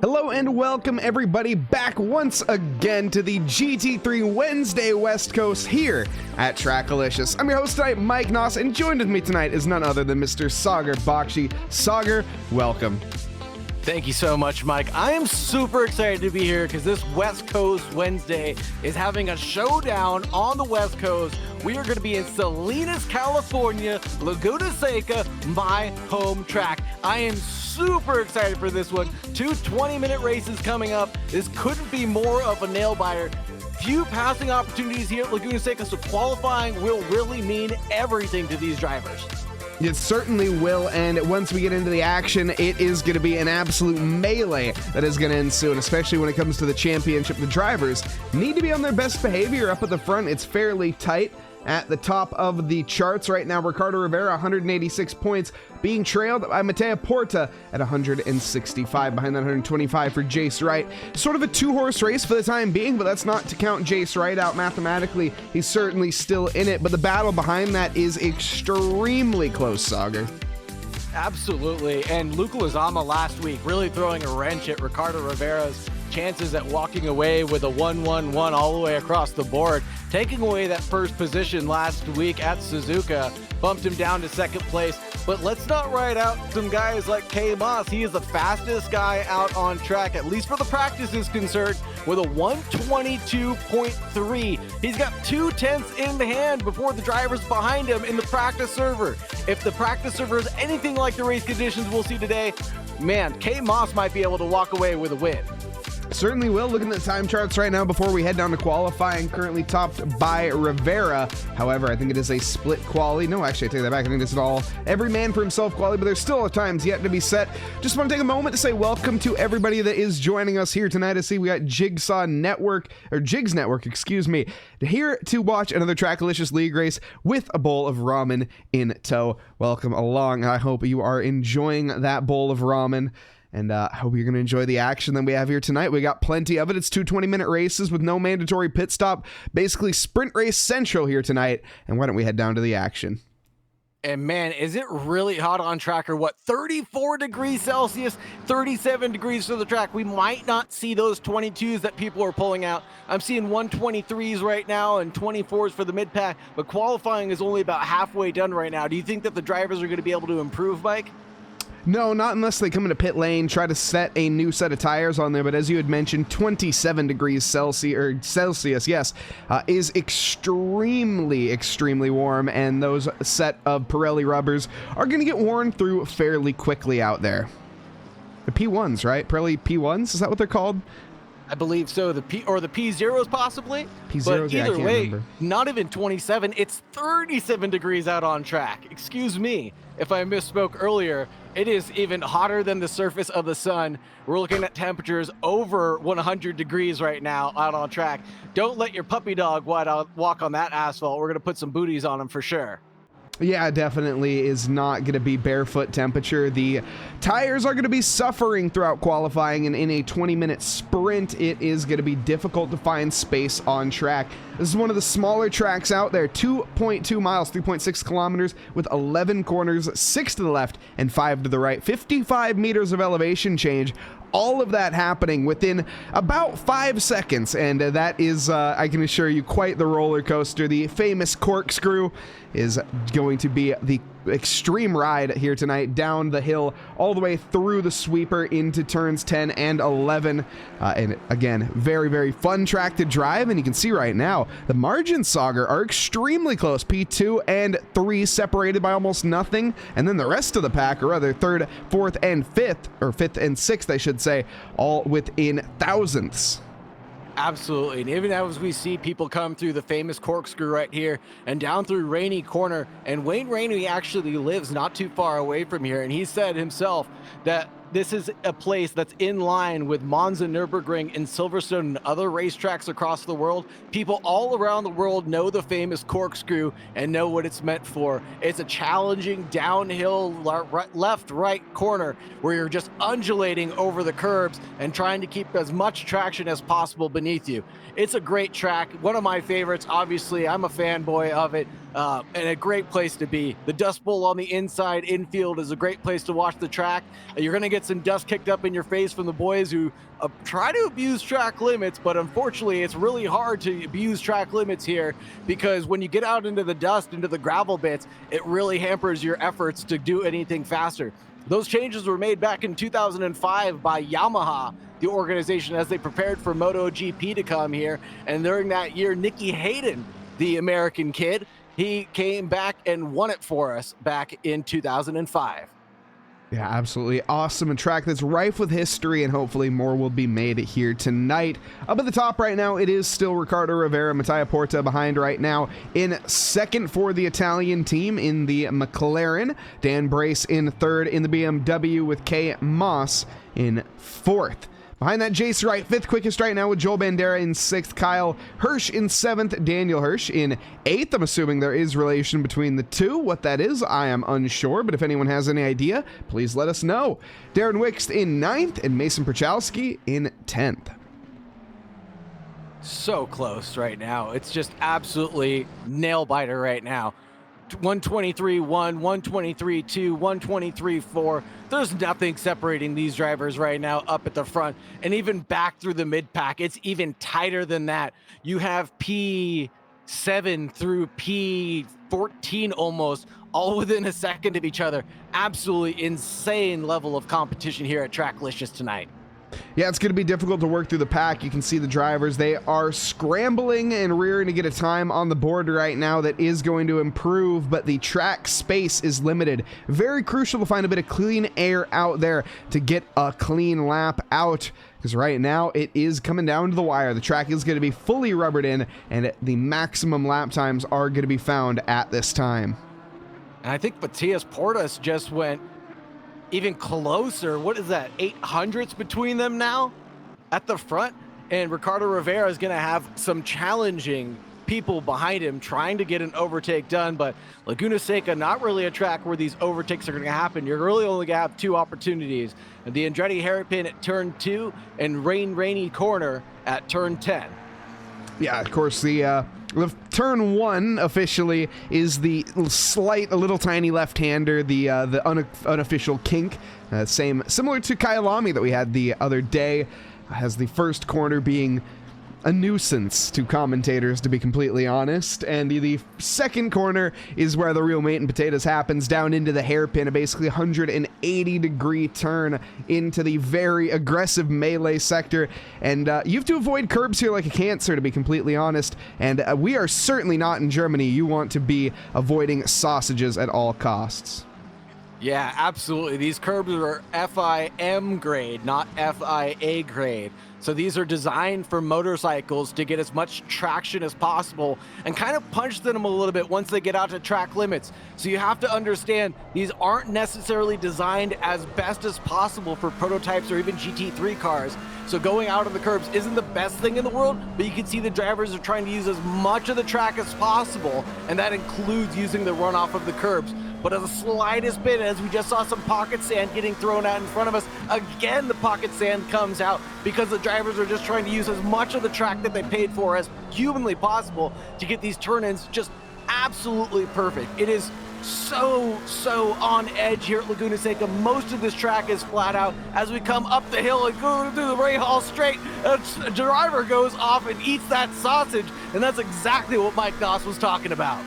Hello and welcome everybody back once again to the GT3 Wednesday West Coast here at TRACKILICIOUS. I'm your host tonight, Mike Nause, and joined with me tonight is none other than Mr. Saagar Bakshi. Saagar, welcome. Thank you so much, Mike. I am super excited to be here because this West Coast Wednesday is having a showdown on the West Coast. We are going to be in Salinas, California, Laguna Seca, my home track. I am super excited for this one. Two 20-minute races coming up. This couldn't be more of a nail-biter. Few passing opportunities here at Laguna Seca, so qualifying will really mean everything to these drivers. It certainly will, and once we get into the action, it is going to be an absolute melee that is going to ensue, and especially when it comes to the championship, the drivers need to be on their best behavior up at the front. It's fairly tight at the top of the charts right now. Ricardo Rivera, 186 points, being trailed by Mattia Porta at 165. Behind that, 125 for Jace Wright. Sort of a two-horse race for the time being, but that's not to count Jace Wright out mathematically. He's certainly still in it, but the battle behind that is extremely close, Saagar. Absolutely, and Luca Lozama last week really throwing a wrench at Ricardo Rivera's chances at walking away with a 1-1-1 all the way across the board, taking away that first position last week at Suzuka, bumped him down to second place. But let's not write out some guys like K Moss. He is the fastest guy out on track, at least for the practice is concerned, with a 122.3. He's got 2/10 in the hand before the drivers behind him in the practice server. If the practice server is anything like the race conditions we'll see today, man, K Moss might be able to walk away with a win. Certainly will. Looking at the time charts right now before we head down to qualifying, currently topped by Rivera. However, I think it is a split quali. No, actually, I take that back. I think this is all every man for himself quali, but there's still times yet to be set. Just want to take a moment to say welcome to everybody that is joining us here tonight. I see we got Jigs Network, excuse me, here to watch another TRACKILICIOUS League race with a bowl of ramen in tow. Welcome along. I hope you are enjoying that bowl of ramen. And I hope you're going to enjoy the action that we have here tonight. We got plenty of it. It's two 20-minute races with no mandatory pit stop. Basically, sprint race central here tonight. And why don't we head down to the action? And man, is it really hot on track, or what? 34 degrees Celsius, 37 degrees for the track. We might not see those 22s that people are pulling out. I'm seeing 123s right now and 24s for the mid-pack. But qualifying is only about halfway done right now. Do you think that the drivers are going to be able to improve, Mike? No, not unless they come into pit lane, try to set a new set of tires on there. But as you had mentioned, 27 degrees Celsius, yes, is extremely, extremely warm. And those set of Pirelli rubbers are going to get worn through fairly quickly out there. The P1s, right? Pirelli P1s, is that what they're called? I believe so. The P0s possibly. P0s, but yeah, I either can't way, remember. Not even 27. It's 37 degrees out on track. Excuse me if I misspoke earlier. It is even hotter than the surface of the sun. We're looking at temperatures over 100 degrees right now out on track. Don't let your puppy dog walk on that asphalt. We're going to put some booties on him for sure. Yeah, definitely is not going to be barefoot temperature. The tires are going to be suffering throughout qualifying, and in a 20-minute sprint, it is going to be difficult to find space on track. This is one of the smaller tracks out there, 2.2 miles, 3.6 kilometers, with 11 corners, 6 to the left and 5 to the right, 55 meters of elevation change. All of that happening within about 5 seconds, and that is, I can assure you, quite the roller coaster. The famous corkscrew is going to be the extreme ride here tonight, down the hill all the way through the sweeper into turns 10 and 11. And again, very, very fun track to drive. And you can see right now the margins, Saagar, are extremely close. P2 and 3 separated by almost nothing, and then the rest of the pack, or rather third, fourth, and fifth, or fifth and sixth, I should say, all within thousandths. Absolutely, and even as we see people come through the famous corkscrew right here and down through Rainey Corner, and Wayne Rainey actually lives not too far away from here, and he said himself that this is a place that's in line with Monza, Nürburgring, and Silverstone and other racetracks across the world. People all around the world know the famous corkscrew and know what it's meant for. It's a challenging downhill left-right corner where you're just undulating over the curbs and trying to keep as much traction as possible beneath you. It's a great track, one of my favorites. Obviously, I'm a fanboy of it. and a great place to be. The Dust Bowl on the inside infield is a great place to watch the track. You're going to get some dust kicked up in your face from the boys who try to abuse track limits, but unfortunately it's really hard to abuse track limits here, because when you get out into the dust, into the gravel bits, it really hampers your efforts to do anything faster. Those changes were made back in 2005 by Yamaha, the organization, as they prepared for MotoGP to come here. And during that year, Nicky Hayden, the American kid, he came back and won it for us back in 2005. Yeah, absolutely awesome. A track that's rife with history, and hopefully more will be made here tonight. Up at the top right now, it is still Ricardo Rivera, Mattia Porta behind right now in second for the Italian team in the McLaren. Dan Brace in third in the BMW with K. Moss in fourth. Behind that, Jace Wright, fifth quickest right now with Joel Bandera in sixth, Kyle Hirsch in seventh, Daniel Hirsch in eighth. I'm assuming there is relation between the two. What that is, I am unsure, but if anyone has any idea, please let us know. Darren Wixt in ninth and Mason Perchalski in 10th. So close right now. It's just absolutely nail biter right now. 123-1, 123-2, 123-4. There's nothing separating these drivers right now up at the front, and even back through the mid pack, it's even tighter than that. You have P7 through P14 almost, all within a second of each other. Absolutely insane level of competition here at Tracklicious tonight. Yeah, it's going to be difficult to work through the pack. You can see the drivers. They are scrambling and rearing to get a time on the board right now that is going to improve, but the track space is limited. Very crucial to find a bit of clean air out there to get a clean lap out, because right now it is coming down to the wire. The track is going to be fully rubbered in, and the maximum lap times are going to be found at this time. And I think Matthias Portas just went even closer. What is that, 800ths between them now at the front? And Ricardo Rivera is going to have some challenging people behind him trying to get an overtake done, but Laguna Seca, not really a track where these overtakes are going to happen. You're really only going to have two opportunities: the Andretti hairpin at turn 2 and Rainy Corner at turn 10. Yeah, of course, the turn 1 officially is the slight, a little tiny left-hander, the unofficial kink, similar to Kyalami that we had the other day, has the first corner being a nuisance to commentators, to be completely honest, and the second corner is where the real meat and potatoes happens, down into the hairpin, a basically 180-degree turn into the very aggressive melee sector, and you have to avoid curbs here like a cancer, to be completely honest, and we are certainly not in Germany. You want to be avoiding sausages at all costs. Yeah, absolutely. These curbs are FIM grade, not FIA grade. So these are designed for motorcycles to get as much traction as possible and kind of punch them a little bit once they get out to track limits. So you have to understand these aren't necessarily designed as best as possible for prototypes or even GT3 cars. So going out on the curbs isn't the best thing in the world, but you can see the drivers are trying to use as much of the track as possible, and that includes using the runoff of the curbs. But as the slightest bit, as we just saw some pocket sand getting thrown out in front of us, again the pocket sand comes out because the drivers are just trying to use as much of the track that they paid for as humanly possible to get these turn-ins just absolutely perfect. It is so on edge here at Laguna Seca. Most of this track is flat out. As we come up the hill and go through the Ray Hall straight, a driver goes off and eats that sausage, and that's exactly what Mike Nause was talking about.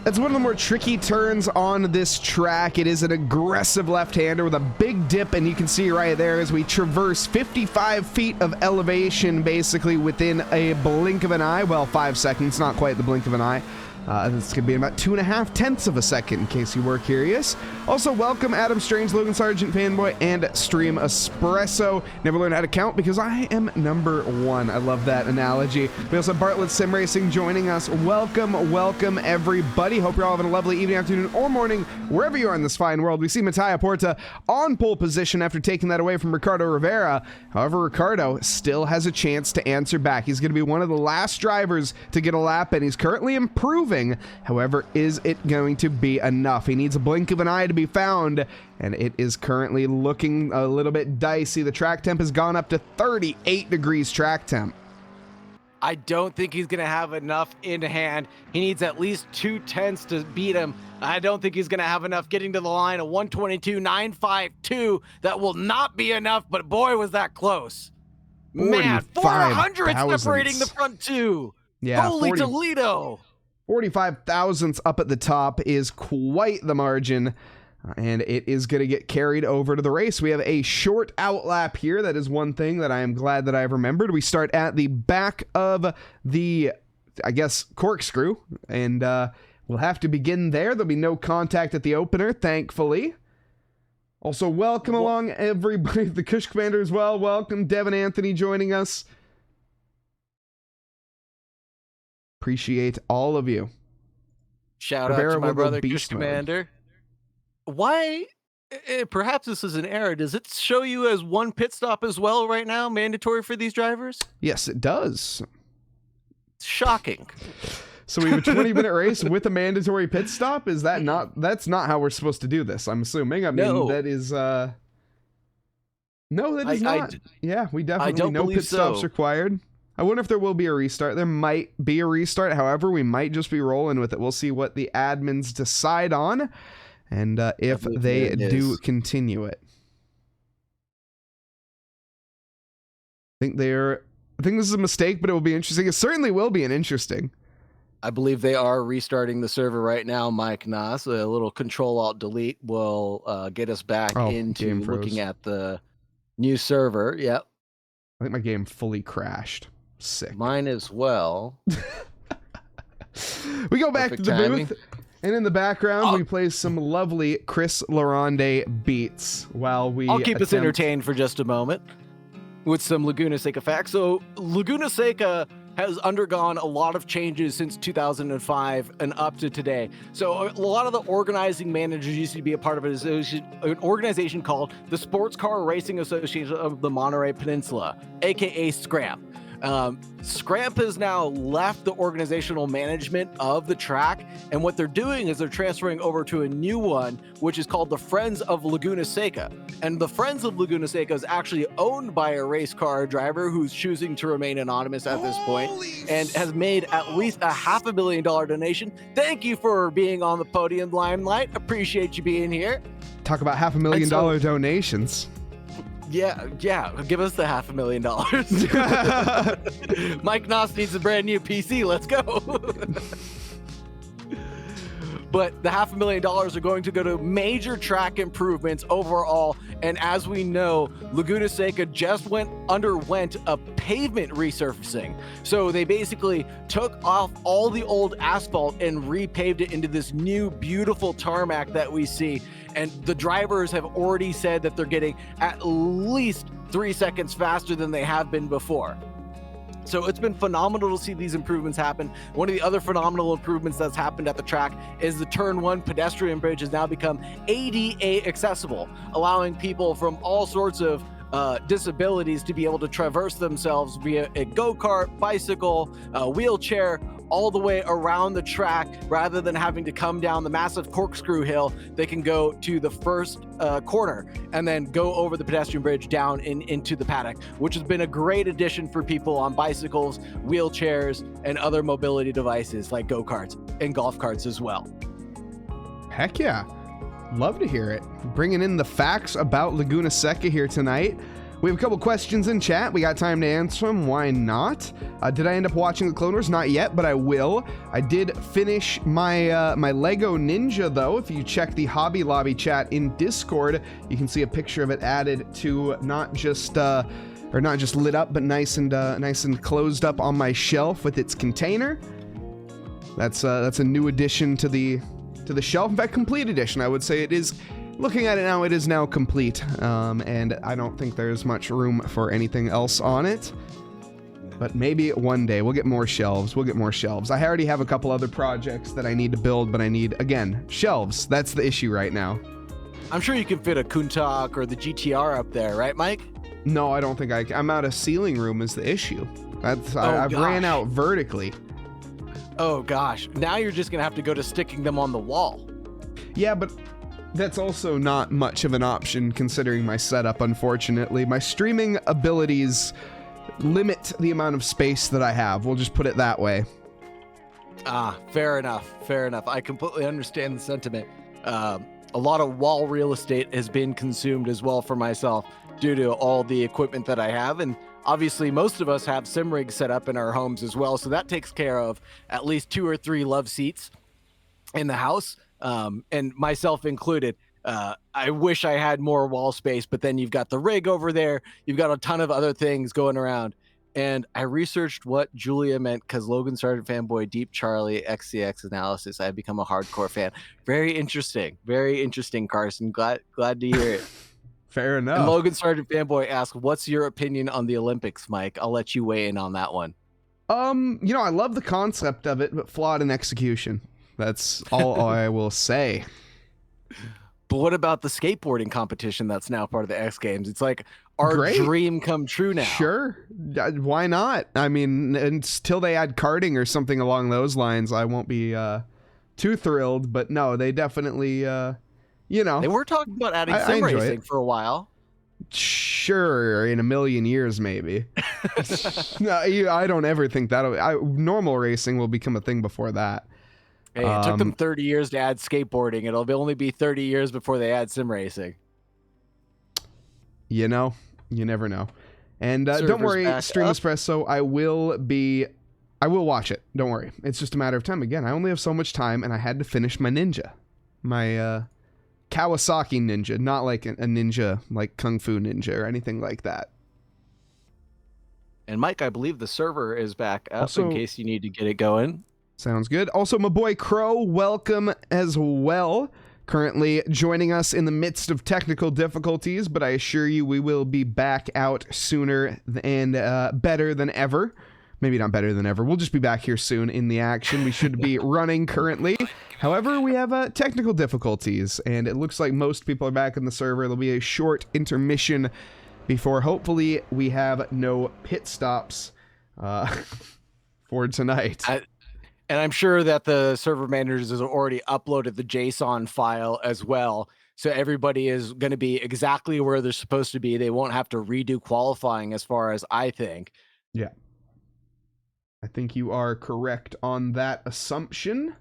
It's one of the more tricky turns on this track. It is an aggressive left-hander with a big dip, and you can see right there as we traverse 55 feet of elevation basically within a blink of an eye. Well, 5 seconds, not quite the blink of an eye. This could be about 2.5 tenths of a second, in case you were curious. Also, welcome Adam Strange, Logan Sargent Fanboy, and Stream Espresso. Never learned how to count because I am number 1. I love that analogy. We also have Bartlett Sim Racing joining us. Welcome everybody. Hope you're all having a lovely evening, afternoon, or morning, wherever you are in this fine world. We see Mattia Porta on pole position after taking that away from Ricardo Rivera. However, Ricardo still has a chance to answer back. He's going to be one of the last drivers to get a lap, and he's currently improving. However, is it going to be enough? He needs a blink of an eye to be found, and it is currently looking a little bit dicey. The track temp has gone up to 38 degrees track temp. I don't think he's going to have enough in hand. He needs at least 2/10 to beat him. I don't think he's going to have enough getting to the line of 122.952. That will not be enough, but boy, was that close. Man, 400 separating the front two. Yeah, Holy Toledo. 45 thousandths up at the top is quite the margin. And it is going to get carried over to the race. We have a short outlap here. That is one thing that I am glad that I've remembered. We start at the back of the, I guess, corkscrew. And we'll have to begin there. There'll be no contact at the opener, thankfully. Also, welcome along, everybody. The Kush Commander as well. Welcome, Devin Anthony joining us. Appreciate all of you. Shout out to my brother, Kush Commander. Why, perhaps this is an error, does it show you as one pit stop as well right now, mandatory for these drivers? Yes, it does. Shocking. So we have a 20-minute race with a mandatory pit stop? Is that not, that's not how we're supposed to do this, I'm assuming. I mean, that is, no, that is not. Yeah, we definitely, no pit stops required. I wonder if there will be a restart. There might be a restart, however, we might just be rolling with it. We'll see what the admins decide on. And if they do continue it. I think this is a mistake, but it will be interesting. It certainly will be an interesting. I believe they are restarting the server right now, Mike Nause. A little Control-Alt-Delete will get us back into looking at the new server. Yep. I think my game fully crashed. Sick. Mine as well. We go back to the booth. And in the background, we play some lovely Chris Laronde beats while we I'll keep us entertained for just a moment with some Laguna Seca facts. So Laguna Seca has undergone a lot of changes since 2005 and up to today. So a lot of the organizing managers used to be a part of an organization called the Sports Car Racing Association of the Monterey Peninsula, aka SCRAMP. Scramp has now left the organizational management of the track, and what they're doing is they're transferring over to a new one, which is called the Friends of Laguna Seca. And the Friends of Laguna Seca is actually owned by a race car driver who's choosing to remain anonymous at this point and has made at least a $500,000 donation. Thank you for being on the podium, Limelight. Appreciate you being here. Talk about $500,000 donations. Yeah, give us the $500,000. Mike Nause needs a brand new PC. Let's go. But the $500,000 are going to go to major track improvements overall. And as we know, Laguna Seca just underwent a pavement resurfacing. So they basically took off all the old asphalt and repaved it into this new beautiful tarmac that we see. And the drivers have already said that they're getting at least 3 seconds faster than they have been before. So it's been phenomenal to see these improvements happen. One of the other phenomenal improvements that's happened at the track is the Turn 1 pedestrian bridge has now become ADA accessible, allowing people from all sorts of disabilities to be able to traverse themselves via a go-kart, bicycle, wheelchair, all the way around the track. Rather than having to come down the massive corkscrew hill, they can go to the first corner and then go over the pedestrian bridge down into the paddock, which has been a great addition for people on bicycles, wheelchairs, and other mobility devices like go-karts and golf carts as well. Heck yeah. Love to hear it. Bringing in the facts about Laguna Seca here tonight. We have a couple questions in chat. We got time to answer them. Why not? Did I end up watching the Clone Wars? Not yet, but I will. I did finish my my Lego Ninja, though. If you check the Hobby Lobby chat in Discord, you can see a picture of it added to not just lit up, but nice and closed up on my shelf with its container. That's a new addition to the shelf. In fact, complete edition. I would say it is. Looking at it now, it is now complete, and I don't think there's much room for anything else on it. But maybe one day we'll get more shelves. I already have a couple other projects that I need to build, but I need, again, shelves. That's the issue right now. I'm sure you can fit a Countach or the GTR up there, right, Mike? No, I don't think I'm out of ceiling room is the issue. I've ran out vertically. Oh gosh, now you're just gonna have to go to sticking them on the wall. Yeah, but that's also not much of an option considering my setup, unfortunately. My streaming abilities limit the amount of space that I have. We'll just put it that way. Fair enough. Fair enough. I completely understand the sentiment. A lot of wall real estate has been consumed as well for myself due to all the equipment that I have. And obviously most of us have sim rigs set up in our homes as well. So that takes care of at least 2 or 3 love seats in the house, and myself included. I wish I had more wall space, but then you've got the rig over there. You've got a ton of other things going around. And I researched what Julia meant because Logan Sargent fanboy, Deep Charlie, XCX analysis. I've become a hardcore fan. Very interesting, Carson. Glad to hear it. Fair enough. And Logan Sargent fanboy asked, "What's your opinion on the Olympics, Mike?" I'll let you weigh in on that one. I love the concept of it, but flawed in execution. That's all I will say. But what about the skateboarding competition that's now part of the X Games? It's like our dream come true now. Sure. Why not? I mean, until they add karting or something along those lines, I won't be too thrilled. But no, they definitely, They were talking about adding sim racing for a while. Sure, in a million years, maybe. No, I don't ever think normal racing will become a thing before that. Hey, it took them 30 years to add skateboarding. It'll only be 30 years before they add sim racing. You never know. And don't worry, Stream Espresso, I will watch it. Don't worry. It's just a matter of time. Again, I only have so much time, and I had to finish my ninja. My Kawasaki ninja, not like a ninja like Kung Fu Ninja or anything like that. And Mike, I believe the server is back up also, in case you need to get it going. Sounds good. Also, my boy Crow, welcome as well. Currently joining us in the midst of technical difficulties, but I assure you we will be back out sooner and better than ever. Maybe not better than ever. We'll just be back here soon in the action. We should be running currently. However, we have technical difficulties, and it looks like most people are back in the server. There'll be a short intermission before hopefully we have no pit stops for tonight. And I'm sure that the server managers has already uploaded the JSON file as well. So everybody is going to be exactly where they're supposed to be. They won't have to redo qualifying as far as I think. Yeah. I think you are correct on that assumption.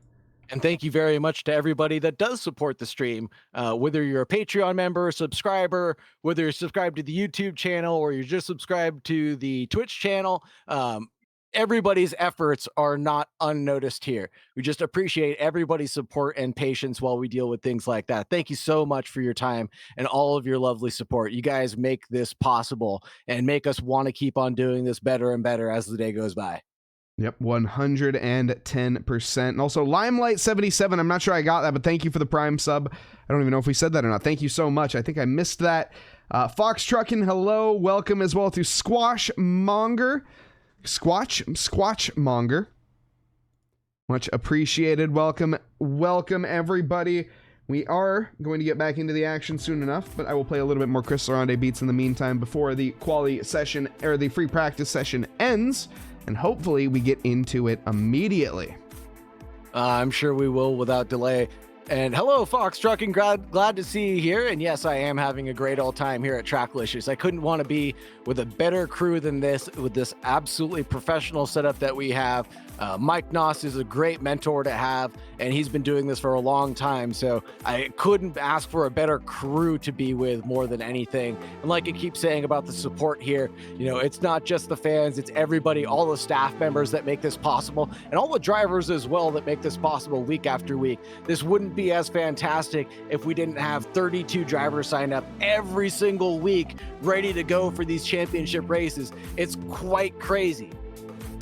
And thank you very much to everybody that does support the stream, whether you're a Patreon member, subscriber, whether you're subscribed to the YouTube channel, or you're just subscribed to the Twitch channel. Everybody's efforts are not unnoticed here. We just appreciate everybody's support and patience while we deal with things like that. Thank you so much for your time and all of your lovely support. You guys make this possible and make us want to keep on doing this better and better as the day goes by. Yep, 110%. And also, Limelight77, I'm not sure I got that, but thank you for the Prime sub. I don't even know if we said that or not. Thank you so much. I think I missed that. Fox Truckin', hello. Welcome as well to Squashmonger. Squatchmonger. Much appreciated. Welcome, everybody. We are going to get back into the action soon enough, but I will play a little bit more Crystal Ronde beats in the meantime before the quali session, or the free practice session ends, and hopefully we get into it immediately. I'm sure we will without delay. And hello, Fox Trucking, glad to see you here. And yes, I am having a great old time here at TRACKILICIOUS. I couldn't want to be with a better crew than this, with this absolutely professional setup that we have. Mike Nause is a great mentor to have, and he's been doing this for a long time. So I couldn't ask for a better crew to be with more than anything. And like I keep saying about the support here, it's not just the fans, it's everybody, all the staff members that make this possible, and all the drivers as well that make this possible week after week. This wouldn't be as fantastic if we didn't have 32 drivers sign up every single week ready to go for these championship races. It's quite crazy.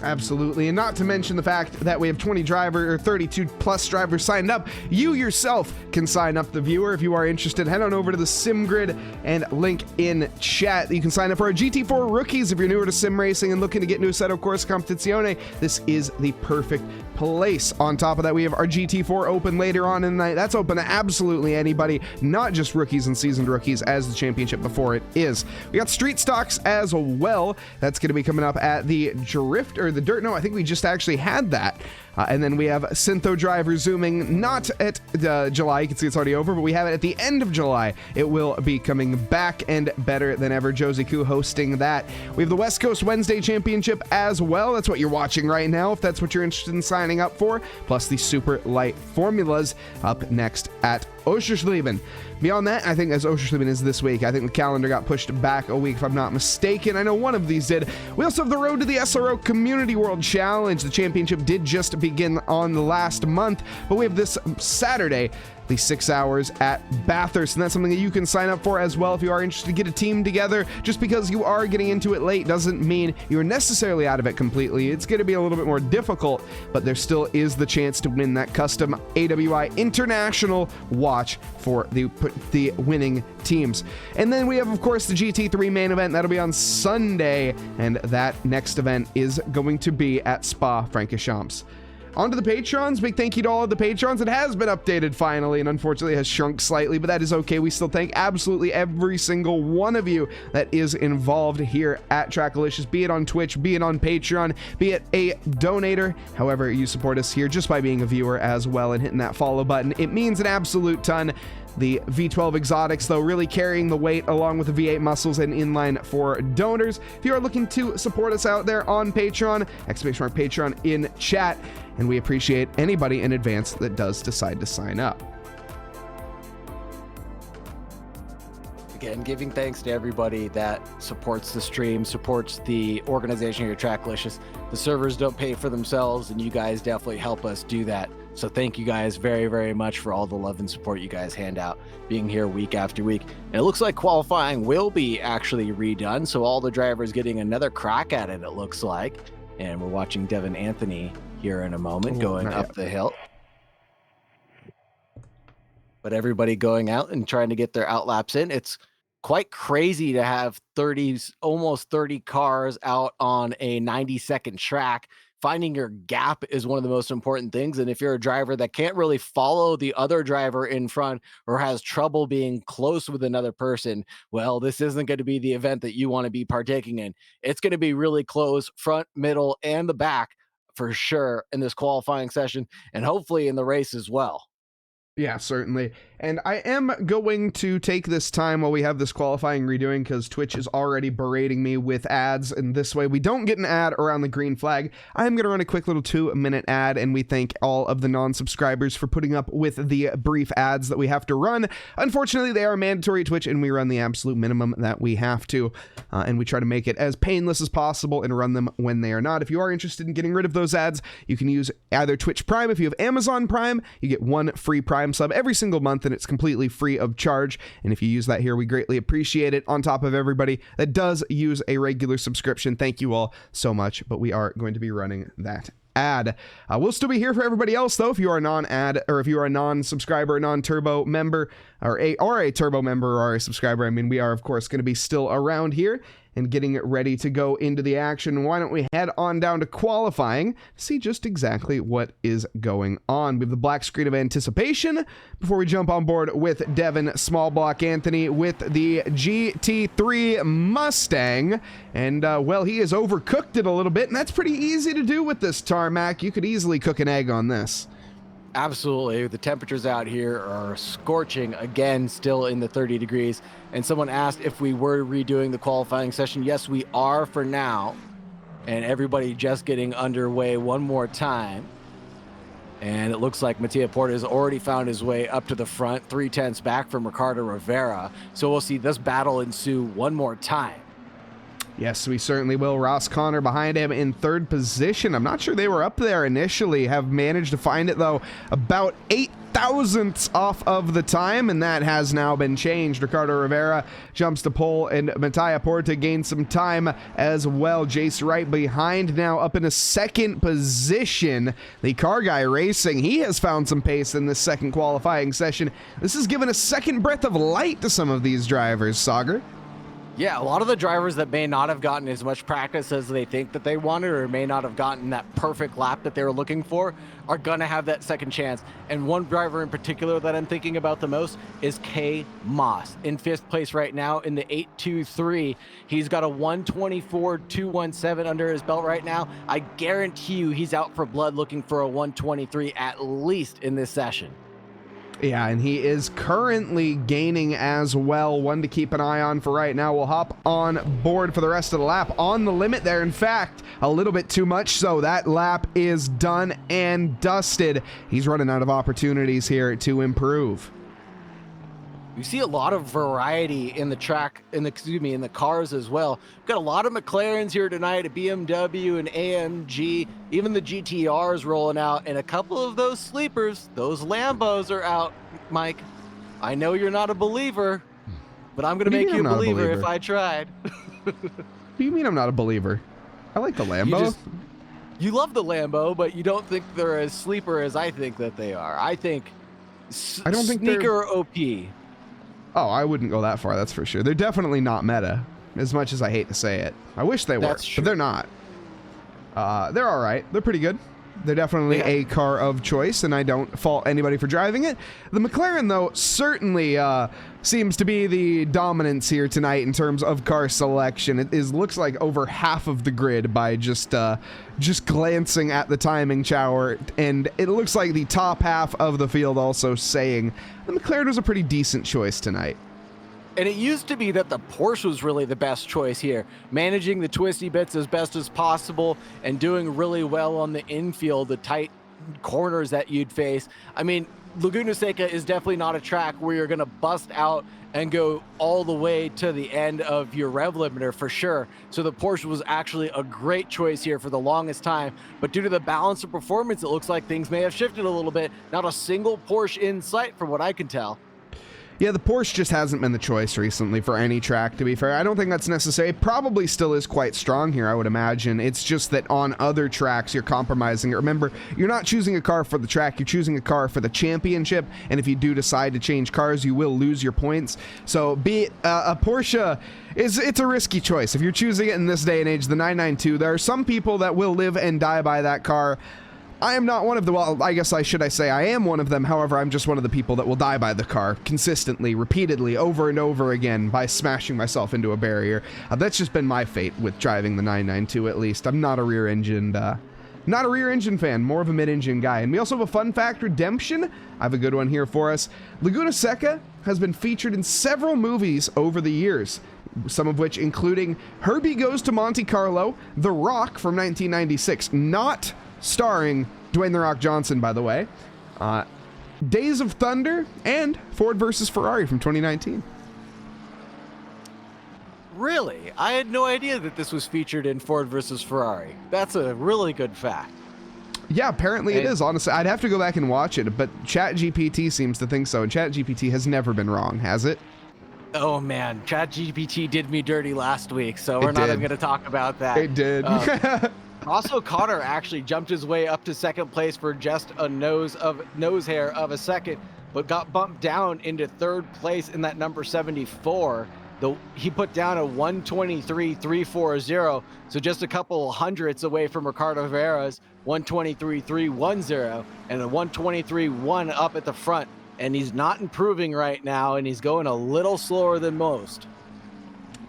Absolutely, and not to mention the fact that we have 32 plus drivers signed up. You yourself can sign up, the viewer, if you are interested. Head on over to the SimGrid and link in chat. You can sign up for our GT4 rookies if you're newer to sim racing and looking to get new Assetto Corsa Competizione. This is the perfect place. On top of that, we have our GT4 open later on in the night. That's open to absolutely anybody, not just rookies and seasoned rookies, as the championship before it is. We got street stocks as well. That's going to be coming up at the Drift, or the Dirt. No, I think we just actually had that. And then we have Syntho Drive resuming not at July. You can see it's already over, but we have it at the end of July. It will be coming back and better than ever. Josie Koo hosting that. We have the West Coast Wednesday Championship as well. That's what you're watching right now, if that's what you're interested in signing up for. Plus the super light formulas up next at Oschersleben. Beyond that, I think as Oschersleben is this week, I think the calendar got pushed back a week if I'm not mistaken. I know one of these did. We also have the Road to the SRO Community World Challenge. The championship did just begin on the last month, but we have this Saturday, the 6 hours at Bathurst, and that's something that you can sign up for as well if you are interested to get a team together. Just because you are getting into it late doesn't mean you're necessarily out of it completely. It's going to be a little bit more difficult, but there still is the chance to win that custom AWI International watch for the winning teams. And then we have, of course, the GT3 main event. That'll be on Sunday, and that next event is going to be at Spa-Francorchamps. On to the Patrons. Big thank you to all of the Patrons. It has been updated finally, and unfortunately has shrunk slightly, but that is okay. We still thank absolutely every single one of you that is involved here at Trackalicious, be it on Twitch, be it on Patreon, be it a donator. However you support us here just by being a viewer as well and hitting that follow button. It means an absolute ton. The V12 exotics, though, really carrying the weight along with the V8 muscles and inline for donors. If you are looking to support us out there on Patreon, !Patreon in chat, and we appreciate anybody in advance that does decide to sign up. Again, giving thanks to everybody that supports the stream, supports the organization here, Trackalicious. The servers don't pay for themselves, and you guys definitely help us do that. So thank you guys very, very much for all the love and support you guys hand out, being here week after week. And it looks like qualifying will be actually redone, so all the drivers getting another crack at it, it looks like. And we're watching Devin Anthony here in a moment going up the hill. But everybody going out and trying to get their outlaps in. It's quite crazy to have almost 30 cars out on a 90-second track. Finding your gap is one of the most important things. And if you're a driver that can't really follow the other driver in front or has trouble being close with another person, well, this isn't going to be the event that you want to be partaking in. It's going to be really close, front, middle, and the back for sure in this qualifying session, and hopefully in the race as well. Yeah, certainly. And I am going to take this time while we have this qualifying redoing, because Twitch is already berating me with ads, and this way we don't get an ad around the green flag. I'm going to run a quick little 2-minute ad, and we thank all of the non-subscribers for putting up with the brief ads that we have to run. Unfortunately, they are mandatory at Twitch, and we run the absolute minimum that we have to, and we try to make it as painless as possible and run them when they are not. If you are interested in getting rid of those ads, you can use either Twitch Prime. If you have Amazon Prime, you get one free Prime sub every single month, and it's completely free of charge. And if you use that here, we greatly appreciate it. On top of everybody that does use a regular subscription, thank you all so much. But we are going to be running that ad. We'll still be here for everybody else, though. If you are a non-ad, or if you are a non-subscriber, non-turbo member, or a turbo member or a subscriber, I mean, we are of course going to be still around here and getting ready to go into the action. Why don't we head on down to qualifying to see just exactly what is going on. We have the black screen of anticipation before we jump on board with Devin Small Block Anthony with the GT3 Mustang. And, well, he has overcooked it a little bit, and that's pretty easy to do with this tarmac. You could easily cook an egg on this. Absolutely. The temperatures out here are scorching again, still in the 30 degrees. And someone asked if we were redoing the qualifying session. Yes, we are for now. And everybody just getting underway one more time. And it looks like Mattia Porta has already found his way up to the front, 3/10 back from Ricardo Rivera. So we'll see this battle ensue one more time. Yes, we certainly will. Ross Connor behind him in third position. I'm not sure they were up there initially, have managed to find it, though, about 0.008 off of the time, and that has now been changed. Ricardo Rivera jumps to pole, and Mattia Porta gains some time as well. Jace Wright behind now, up in a second position. The car guy racing, he has found some pace in this second qualifying session. This has given a second breath of light to some of these drivers, Saagar. Yeah, a lot of the drivers that may not have gotten as much practice as they think that they wanted, or may not have gotten that perfect lap that they were looking for, are going to have that second chance. And one driver in particular that I'm thinking about the most is K. Moss, in 5th place right now in the 8.23. He's got a 124.217 under his belt right now. I guarantee you he's out for blood looking for a 123 at least in this session. Yeah, and he is currently gaining as well. One to keep an eye on for right now. We'll hop on board for the rest of the lap. On the limit there, in fact, a little bit too much, so that lap is done and dusted. He's running out of opportunities here to improve. You see a lot of variety in the track, in the cars as well. We've got a lot of McLarens here tonight, a BMW, an AMG, even the GTRs rolling out, and a couple of those sleepers, those Lambos are out, Mike. I know you're not a believer, but I'm going to make you a believer if I tried. What do you mean I'm not a believer? I like the Lambo. You love the Lambo, but you don't think they're as sleeper as I think that they are. I don't think sneaker OP. Oh, I wouldn't go that far, that's for sure. They're definitely not meta, as much as I hate to say it. I wish they were, but they're not. They're all right. They're pretty good. They're definitely a car of choice, and I don't fault anybody for driving it. The McLaren, though, certainly seems to be the dominance here tonight in terms of car selection. It looks like over half of the grid by just glancing at the timing chart, and it looks like the top half of the field also saying the McLaren was a pretty decent choice tonight. And it used to be that the Porsche was really the best choice here, managing the twisty bits as best as possible and doing really well on the infield, the tight corners that you'd face. I mean, Laguna Seca is definitely not a track where you're going to bust out and go all the way to the end of your rev limiter for sure. So the Porsche was actually a great choice here for the longest time. But due to the balance of performance, it looks like things may have shifted a little bit. Not a single Porsche in sight from what I can tell. Yeah, the Porsche just hasn't been the choice recently for any track, to be fair. I don't think that's necessary. It probably still is quite strong here, I would imagine. It's just that on other tracks, you're compromising it. Remember, you're not choosing a car for the track, you're choosing a car for the championship, and if you do decide to change cars, you will lose your points. So, be it a Porsche, it's a risky choice. If you're choosing it in this day and age, the 992, there are some people that will live and die by that car. I am not one of them. Well, I guess I say I am one of them. However, I'm just one of the people that will die by the car consistently, repeatedly, over and over again by smashing myself into a barrier. That's just been my fate with driving the 992, at least. I'm not a rear-engined fan, more of a mid-engine guy. And we also have a fun fact redemption. I have a good one here for us. Laguna Seca has been featured in several movies over the years, some of which including Herbie Goes to Monte Carlo, The Rock from 1996, not starring Dwayne "The Rock" Johnson, by the way, Days of Thunder, and Ford versus Ferrari from 2019. Really? I had no idea that this was featured in Ford versus Ferrari. That's a really good fact. Yeah, apparently it is, honestly. I'd have to go back and watch it, but ChatGPT seems to think so, and ChatGPT has never been wrong, has it? Oh man, ChatGPT did me dirty last week, so we're not even going to talk about that. It did. Also, Connor actually jumped his way up to second place for just a nose hair of a second, but got bumped down into third place in that number 74. He put down a 123.340, so just a couple hundredths away from Ricardo Vera's 123.310 and a 123.1 up at the front. And he's not improving right now, and he's going a little slower than most.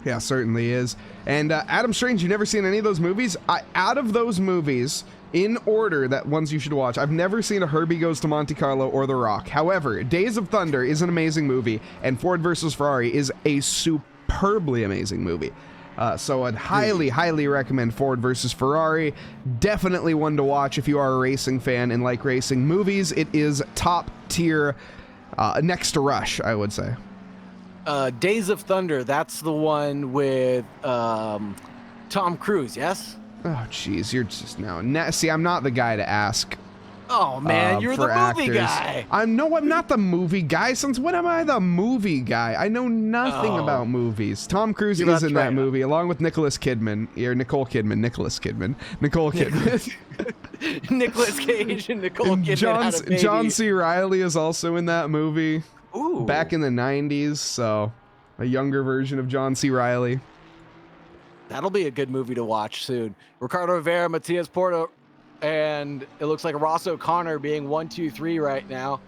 Yeah, certainly is. And Adam Strange, you never seen any of those movies? Out of those movies, in order, that ones you should watch, I've never seen a Herbie Goes to Monte Carlo or The Rock. However, Days of Thunder is an amazing movie, and Ford versus Ferrari is a superbly amazing movie. So I'd highly, highly recommend Ford versus Ferrari. Definitely one to watch if you are a racing fan and like racing movies. It is top tier, next to Rush, I would say. Days of Thunder, that's the one with Tom Cruise, yes? Oh, jeez, you're just now. See, I'm not the guy to ask. Oh, man, you're the movie guy. I'm not the movie guy. Since when am I the movie guy? I know nothing about movies. Tom Cruise is in that movie, along with Nicholas Kidman. Nicole Kidman. Nicholas Cage and Nicole Kidman. John C. Reilly is also in that movie. Ooh. Back in the 90s, so A younger version of John C. Reilly. That'll be a good movie to watch soon. Ricardo Rivera, Matias Porto, and it looks like Ross O'Connor being 1, 2, 3 right now.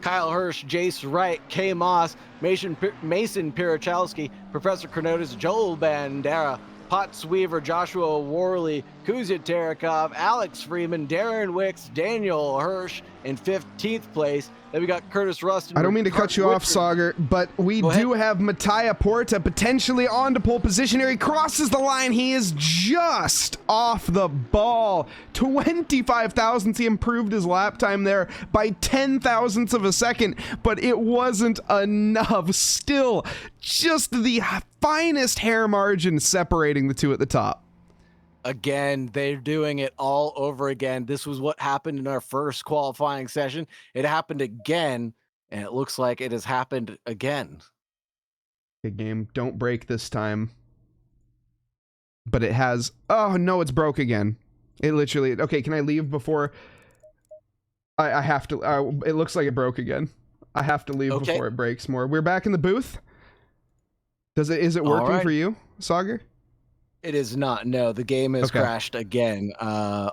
Kyle Hirsch, Jace Wright, Kay Moss, Mason Pirachowski, Professor Kronotis, Joel Bandera, Potts Weaver, Joshua Worley, Kuzya Terekov, Alex Freeman, Darren Wicks, Daniel Hirsch in 15th place. Then we got Curtis Rustin. I don't mean to cut you off, Saagar, but we do have Mattia Porta potentially on to pole position here. He crosses the line. He is just off the ball. 25 thousandths. He improved his lap time there by 10 thousandths of a second, but it wasn't enough. Still, just the finest hair margin separating the two at the top. Again, they're doing it all over again. This was what happened in our first qualifying session. It happened again, and it looks like it has happened again. Okay, game, don't break this time. But it has... Oh, no, it's broke again. It literally... Okay, can I leave before... I have to... it looks like it broke again. I have to leave before it breaks more. We're back in the booth. Is it working for you, Saagar? It is not. No, the game has crashed again.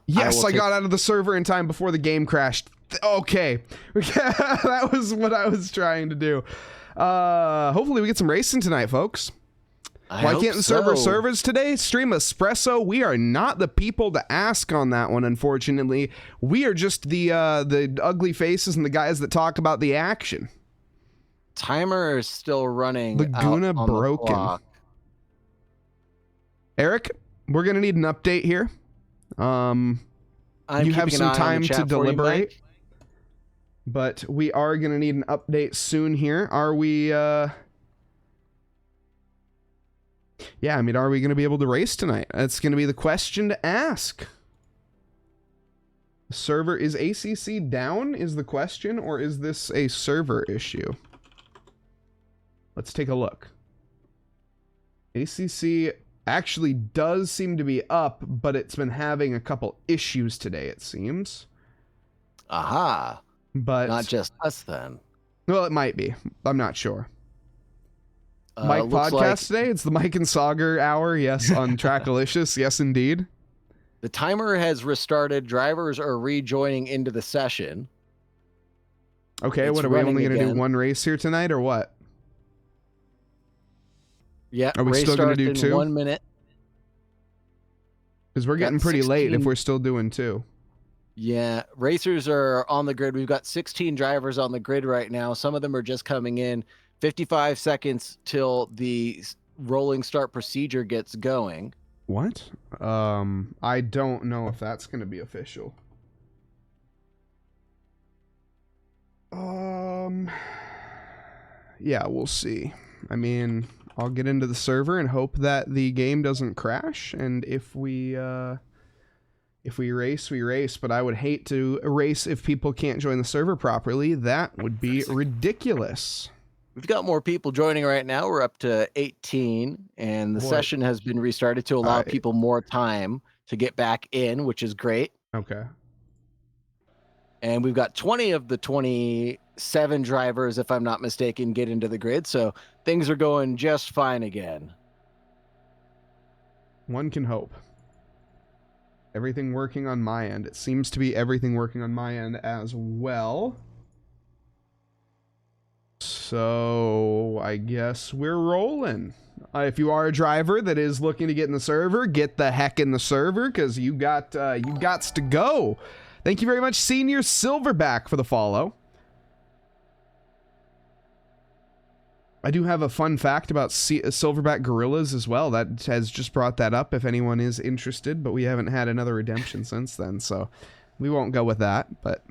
Yes, I got out of the server in time before the game crashed. Okay. That was what I was trying to do. Hopefully we get some racing tonight, folks. Why can't the server servers today stream espresso? We are not the people to ask on that one, unfortunately. We are just the ugly faces and the guys that talk about the action. Timer is still running. Laguna broken. Eric, we're gonna need an update here. You have some time to deliberate, but we are gonna need an update soon here. Are we? Yeah, I mean, are we gonna be able to race tonight? That's gonna be the question to ask. Server, is ACC down? Is the question, or is this a server issue? Let's take a look. ACC actually does seem to be up, but it's been having a couple issues today, it seems. Aha. But not just us then. Well, it might be. I'm not sure. Mike podcast today. It's the Mike and Saagar hour. Yes, on TRACKILICIOUS. Yes, indeed. The timer has restarted. Drivers are rejoining into the session. Okay, what are we only going to do one race here tonight, or what? Yeah, are we still going to do 2? 1 minute. Because we're getting pretty late if we're still doing 2. Yeah, racers are on the grid. We've got 16 drivers on the grid right now. Some of them are just coming in. 55 seconds till the rolling start procedure gets going. What? I don't know if that's going to be official. Yeah, we'll see. I mean, I'll get into the server and hope that the game doesn't crash. And if we race, we race. But I would hate to race if people can't join the server properly. That would be ridiculous. We've got more people joining right now. We're up to 18, and the session has been restarted to allow people more time to get back in, which is great. Okay. And we've got 20 of the 27 drivers, if I'm not mistaken, get into the grid. So things are going just fine again. One can hope. Everything working on my end. It seems to be everything working on my end as well. So I guess we're rolling. If you are a driver that is looking to get in the server, get the heck in the server, because you gots to go. Thank you very much, Senior Silverback, for the follow. I do have a fun fact about Silverback Gorillas as well. That has just brought that up if anyone is interested, but we haven't had another redemption since then, so we won't go with that. But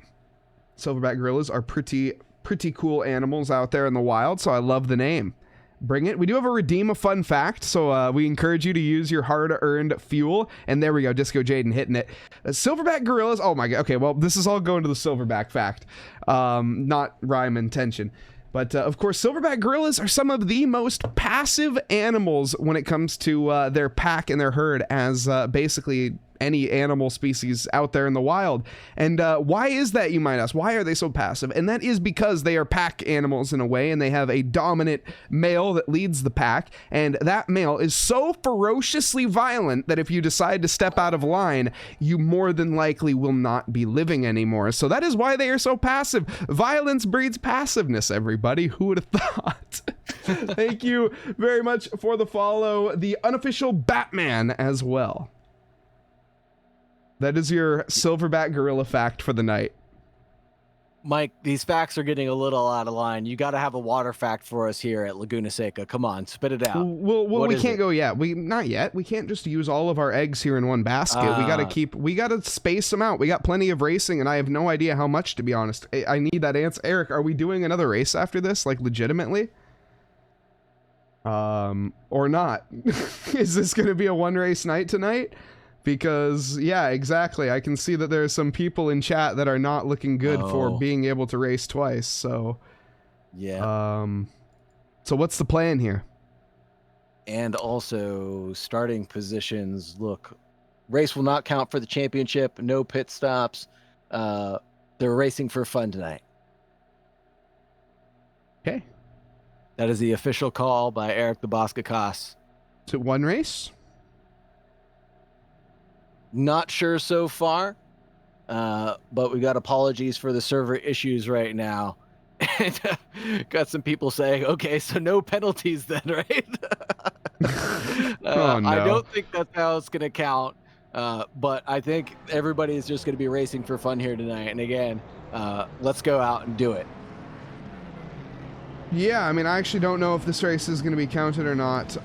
Silverback Gorillas are pretty cool animals out there in the wild, so I love the name. Bring it. We do have a redeem a fun fact, so we encourage you to use your hard-earned fuel. And there we go, Disco Jaden hitting it. Silverback Gorillas. Oh my god. Okay, well, this is all going to the Silverback fact, not rhyme intention. But of course, Silverback Gorillas are some of the most passive animals when it comes to their pack and their herd, as basically any animal species out there in the wild. And why is that, you might ask? Why are they so passive? And that is because they are pack animals in a way, and they have a dominant male that leads the pack, and that male is so ferociously violent that if you decide to step out of line, you more than likely will not be living anymore. So that is why they are so passive. Violence breeds passiveness, everybody. Who would have thought? Thank you very much for the follow. The unofficial Batman as well. That is your silverback gorilla fact for the night. Mike, these facts are getting a little out of line. You got to have a water fact for us here at Laguna Seca. Come on, spit it out. Well, we can't go yet. Not yet. We can't just use all of our eggs here in one basket. We got to space them out. We got plenty of racing, and I have no idea how much, to be honest. I need that answer. Eric, are we doing another race after this? Like, legitimately? Or not? Is this going to be a one race night tonight? Because, yeah, exactly. I can see that there are some people in chat that are not looking good for being able to race twice, so... Yeah. So what's the plan here? And also, starting positions. Look, race will not count for the championship. No pit stops. They're racing for fun tonight. Okay. That is the official call by Eric the Boskakas. To one race? Not sure so far, but we got apologies for the server issues right now. And got some people saying, okay, so no penalties then, right? Oh, no. I don't think that's how it's going to count, but I think everybody is just going to be racing for fun here tonight. And again, let's go out and do it. Yeah, I mean, I actually don't know if this race is going to be counted or not.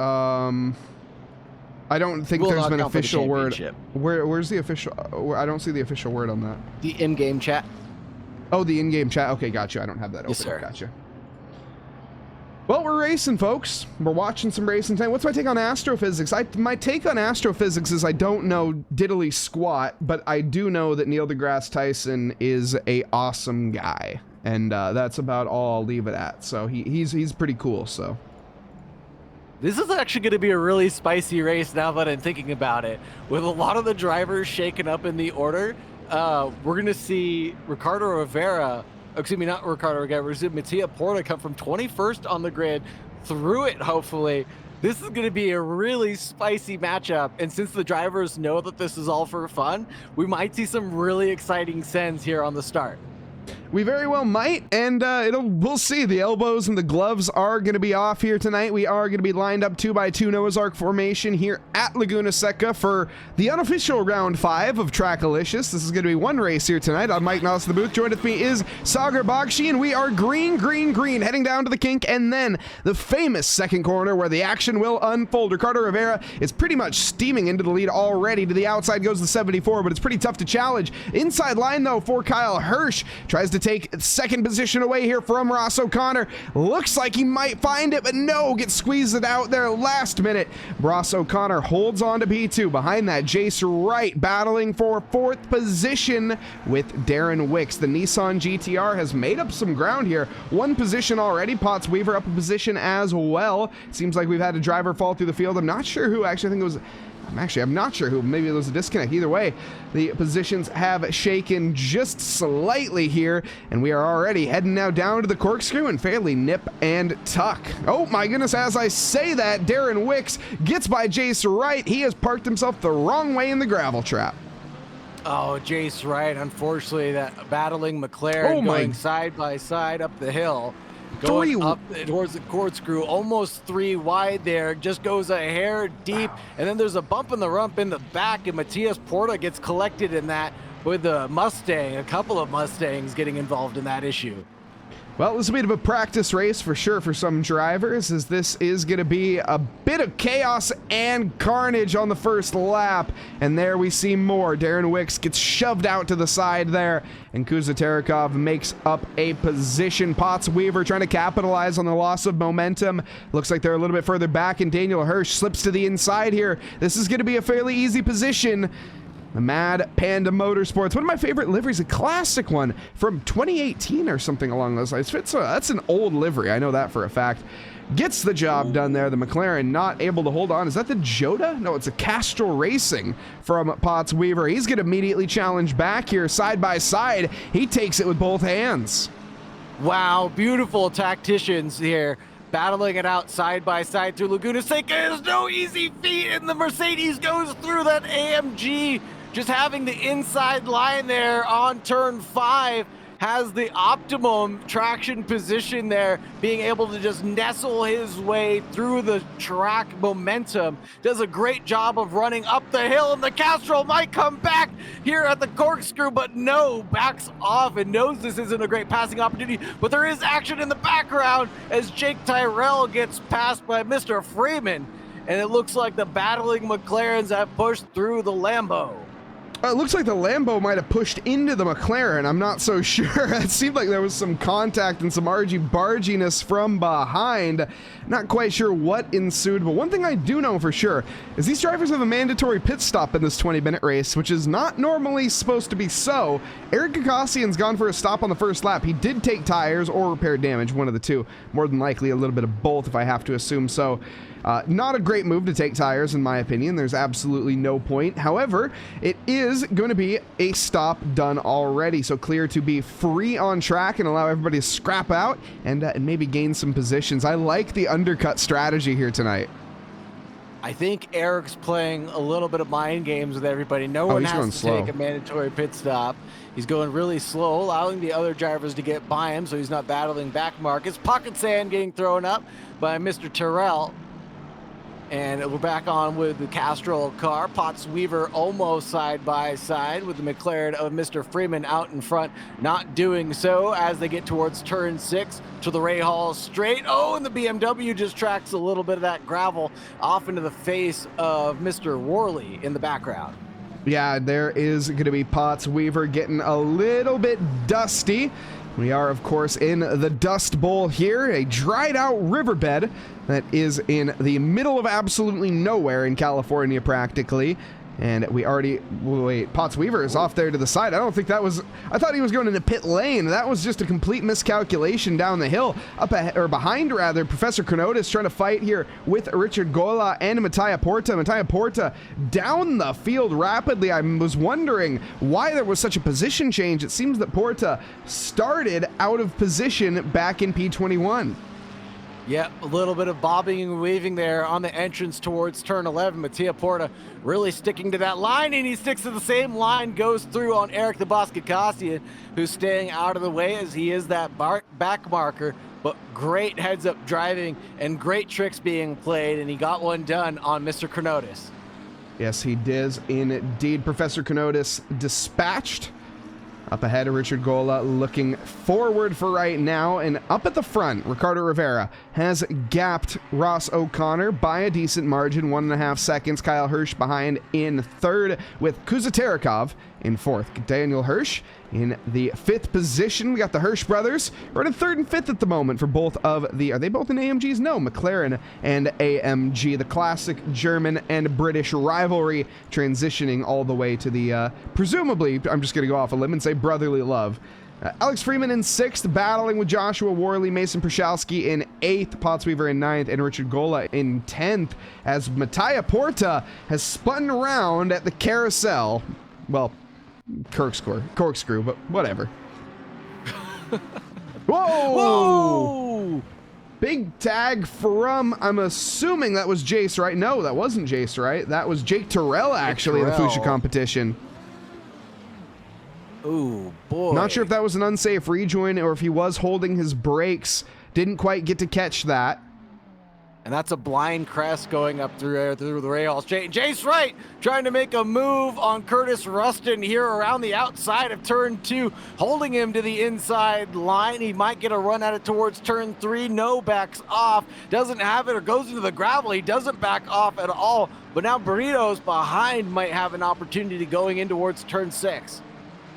I don't think there's been official word. Where's the official? I don't see the official word on that. The in-game chat. Oh, the in-game chat. Okay, gotcha. I don't have that open. Yes, sir. Gotcha. Well, we're racing, folks. We're watching some racing tonight. What's my take on astrophysics? My take on astrophysics is I don't know diddly squat, but I do know that Neil deGrasse Tyson is a awesome guy, and that's about all I'll leave it at. So he's pretty cool. So. This is actually going to be a really spicy race now that I'm thinking about it. With a lot of the drivers shaken up in the order, we're going to see Ricardo Rivera, excuse me, not Ricardo Rivera, we're going to see Mattia Porta come from 21st on the grid, through it, hopefully. This is going to be a really spicy matchup, and since the drivers know that this is all for fun, we might see some really exciting sends here on the start. We very well might, and we'll see. The elbows and the gloves are going to be off here tonight. We are going to be lined up 2x2 Noah's Ark formation here at Laguna Seca for the unofficial round 5 of Trackalicious. This is going to be one race here tonight. I'm Mike Nause in the booth. Joined with me is Saagar Bakshi, and we are green, heading down to the kink, and then the famous second corner where the action will unfold. Ricardo Rivera is pretty much steaming into the lead already. To the outside goes the 74, but it's pretty tough to challenge. Inside line, though, for Kyle Hirsch. Tries to take second position away here from Ross O'Connor. Looks like he might find it, but no, gets squeezed it out there last minute. Ross O'Connor holds on to P2. Behind that, Jace Wright battling for 4th position with Darren Wicks. The Nissan GTR has made up some ground here. 1 position already. Potts Weaver up a position as well. Seems like we've had a driver fall through the field. I'm not sure who. Actually, I think it was... I'm not sure who. Maybe there was a disconnect. Either way, the positions have shaken just slightly here, and we are already heading now down to the corkscrew and fairly nip and tuck. Oh my goodness, as I say that, Darren Wicks gets by Jace Wright. He has parked himself the wrong way in the gravel trap. Oh, Jace Wright, unfortunately, that battling McLaren going side by side up the hill. Going up towards the corkscrew, almost 3 wide there, just goes a hair deep, and then there's a bump in the rump in the back, and Matthias Porta gets collected in that with the Mustang, a couple of Mustangs getting involved in that issue. Well, this is a bit of a practice race for sure for some drivers, as this is going to be a bit of chaos and carnage on the first lap. And there we see more. Darren Wicks gets shoved out to the side there, and Kuza Terekov makes up a position. Potts Weaver trying to capitalize on the loss of momentum. Looks like they're a little bit further back, and Daniel Hirsch slips to the inside here. This is going to be a fairly easy position. The Mad Panda Motorsports, one of my favorite liveries, a classic one from 2018 or something along those lines. That's an old livery, I know that for a fact. Gets the job done there. The McLaren not able to hold on. Is that the Joda? No, it's a Castrol Racing from Potts Weaver. He's going to immediately challenge back here side by side. He takes it with both hands. Wow, beautiful tacticians here, battling it out side by side through Laguna. Seca is no easy feat, and the Mercedes goes through that AMG. Just having the inside line there on turn 5 has the optimum traction position there, being able to just nestle his way through the track momentum. Does a great job of running up the hill, and the Castrol might come back here at the corkscrew, but no, backs off and knows this isn't a great passing opportunity. But there is action in the background as Jake Tyrrell gets passed by Mr. Freeman, and it looks like the battling McLarens have pushed through the Lambo. It looks like the Lambo might have pushed into the McLaren. I'm not so sure. It seemed like there was some contact and some argy-barginess from behind. Not quite sure what ensued, but one thing I do know for sure is these drivers have a mandatory pit stop in this 20-minute race, which is not normally supposed to be so. Eric Gagosian's gone for a stop on the first lap. He did take tires or repair damage, one of the two. More than likely a little bit of both, if I have to assume so. Not a great move to take tires, in my opinion. There's absolutely no point. However, it is going to be a stop done already, so clear to be free on track and allow everybody to scrap out and maybe gain some positions. I like the undercut strategy here tonight. I think Eric's playing a little bit of mind games with everybody. No one has to take a mandatory pit stop. He's going really slow, allowing the other drivers to get by him, so he's not battling back markets. Pocket sand getting thrown up by Mr. Tyrrell. And we're back on with the Castrol car. Potts Weaver almost side by side with the McLaren of Mr. Freeman out in front, not doing so as they get towards turn 6 to the Ray Hall straight. Oh, and the BMW just tracks a little bit of that gravel off into the face of Mr. Worley in the background. Yeah, there is going to be Potts Weaver getting a little bit dusty. We are, of course, in the Dust Bowl here, a dried out riverbed that is in the middle of absolutely nowhere in California, practically. And we already, wait, Potts Weaver is off there to the side. I don't think that was, I thought he was going into pit lane. That was just a complete miscalculation down the hill. Up ahead, or behind rather, Professor Cronotis trying to fight here with Richard Gola and Mattia Porta. Mattia Porta down the field rapidly. I was wondering why there was such a position change. It seems that Porta started out of position back in P21. Yep, a little bit of bobbing and weaving there on the entrance towards turn 11. Mattia Porta really sticking to that line, and he sticks to the same line, goes through on Eric the Boss Gagosian, who's staying out of the way as he is that back marker. But great heads-up driving and great tricks being played, and he got one done on Mr. Cronotis. Yes, he did indeed. Professor Cronotis dispatched. Up ahead, Richard Gola looking forward for right now, and up at the front, Ricardo Rivera has gapped Ross O'Connor by a decent margin, 1.5 seconds. Kyle Hirsch behind in third, with Kuzaterekov in fourth. Daniel Hirsch in the 5th position. We got the Hirsch brothers right in 3rd and 5th at the moment for both of the, are they both in AMGs? No, McLaren and AMG, the classic German and British rivalry, transitioning all the way to the, presumably, I'm just going to go off a limb and say brotherly love. Alex Freeman in 6th, battling with Joshua Worley, Mason Proszalski in 8th, Potts Weaver in 9th, and Richard Gola in 10th, as Mattia Porta has spun around at the carousel. Well, corkscrew, but whatever. Whoa! Whoa! Big tag from, I'm assuming that was Jace, right? No, that wasn't Jace, right? That was Jake Tyrrell, actually, in the Fuchsia competition. Ooh, boy. Not sure if that was an unsafe rejoin or if he was holding his brakes. Didn't quite get to catch that. And that's a blind crest going up through the rails. Jace Wright trying to make a move on Curtis Rustin here around the outside of turn 2, holding him to the inside line. He might get a run at it towards turn 3. No, backs off. Doesn't have it or goes into the gravel. He doesn't back off at all. But now Burritos behind might have an opportunity going in towards turn 6.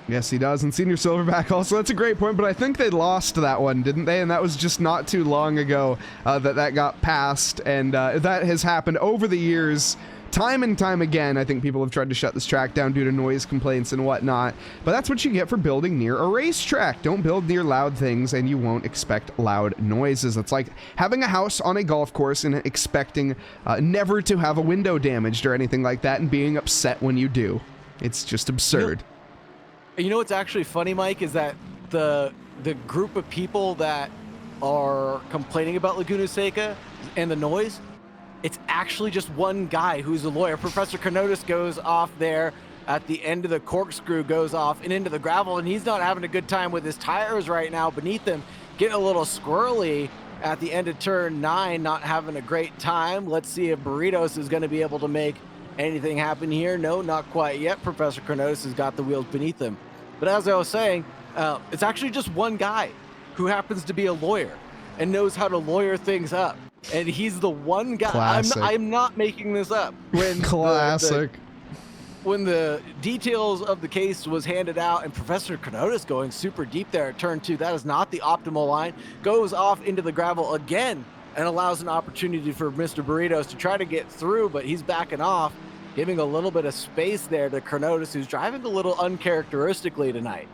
Yes, he does. And Senior Silverback also, that's a great point, but I think they lost that one, didn't they? And that was just not too long ago that got passed. And that has happened over the years Time and time again, I think people have tried to shut this track down due to noise complaints and whatnot, but that's what you get for building near a racetrack. Don't build near loud things and you won't expect loud noises. It's like having a house on a golf course and expecting never to have a window damaged or anything like that and being upset when you do. It's just absurd. You know what's actually funny, Mike, is that the group of people that are complaining about Laguna Seca and the noise, it's actually just one guy who's a lawyer. Professor Kenotis goes off there at the end of the corkscrew, goes off and into the gravel, and he's not having a good time with his tires right now beneath him, getting a little squirrely at the end of turn 9, not having a great time. Let's see if Burritos is going to be able to make anything happen here. No, not quite yet. Professor Kenotis has got the wheels beneath him. But as I was saying, it's actually just one guy who happens to be a lawyer and knows how to lawyer things up. And he's the one guy. I'm not making this up. When Classic. When the details of the case was handed out and Professor Kenotis going super deep there at turn 2, that is not the optimal line, goes off into the gravel again and allows an opportunity for Mr. Burritos to try to get through, but he's backing off, giving a little bit of space there to Kenotis, who's driving a little uncharacteristically tonight.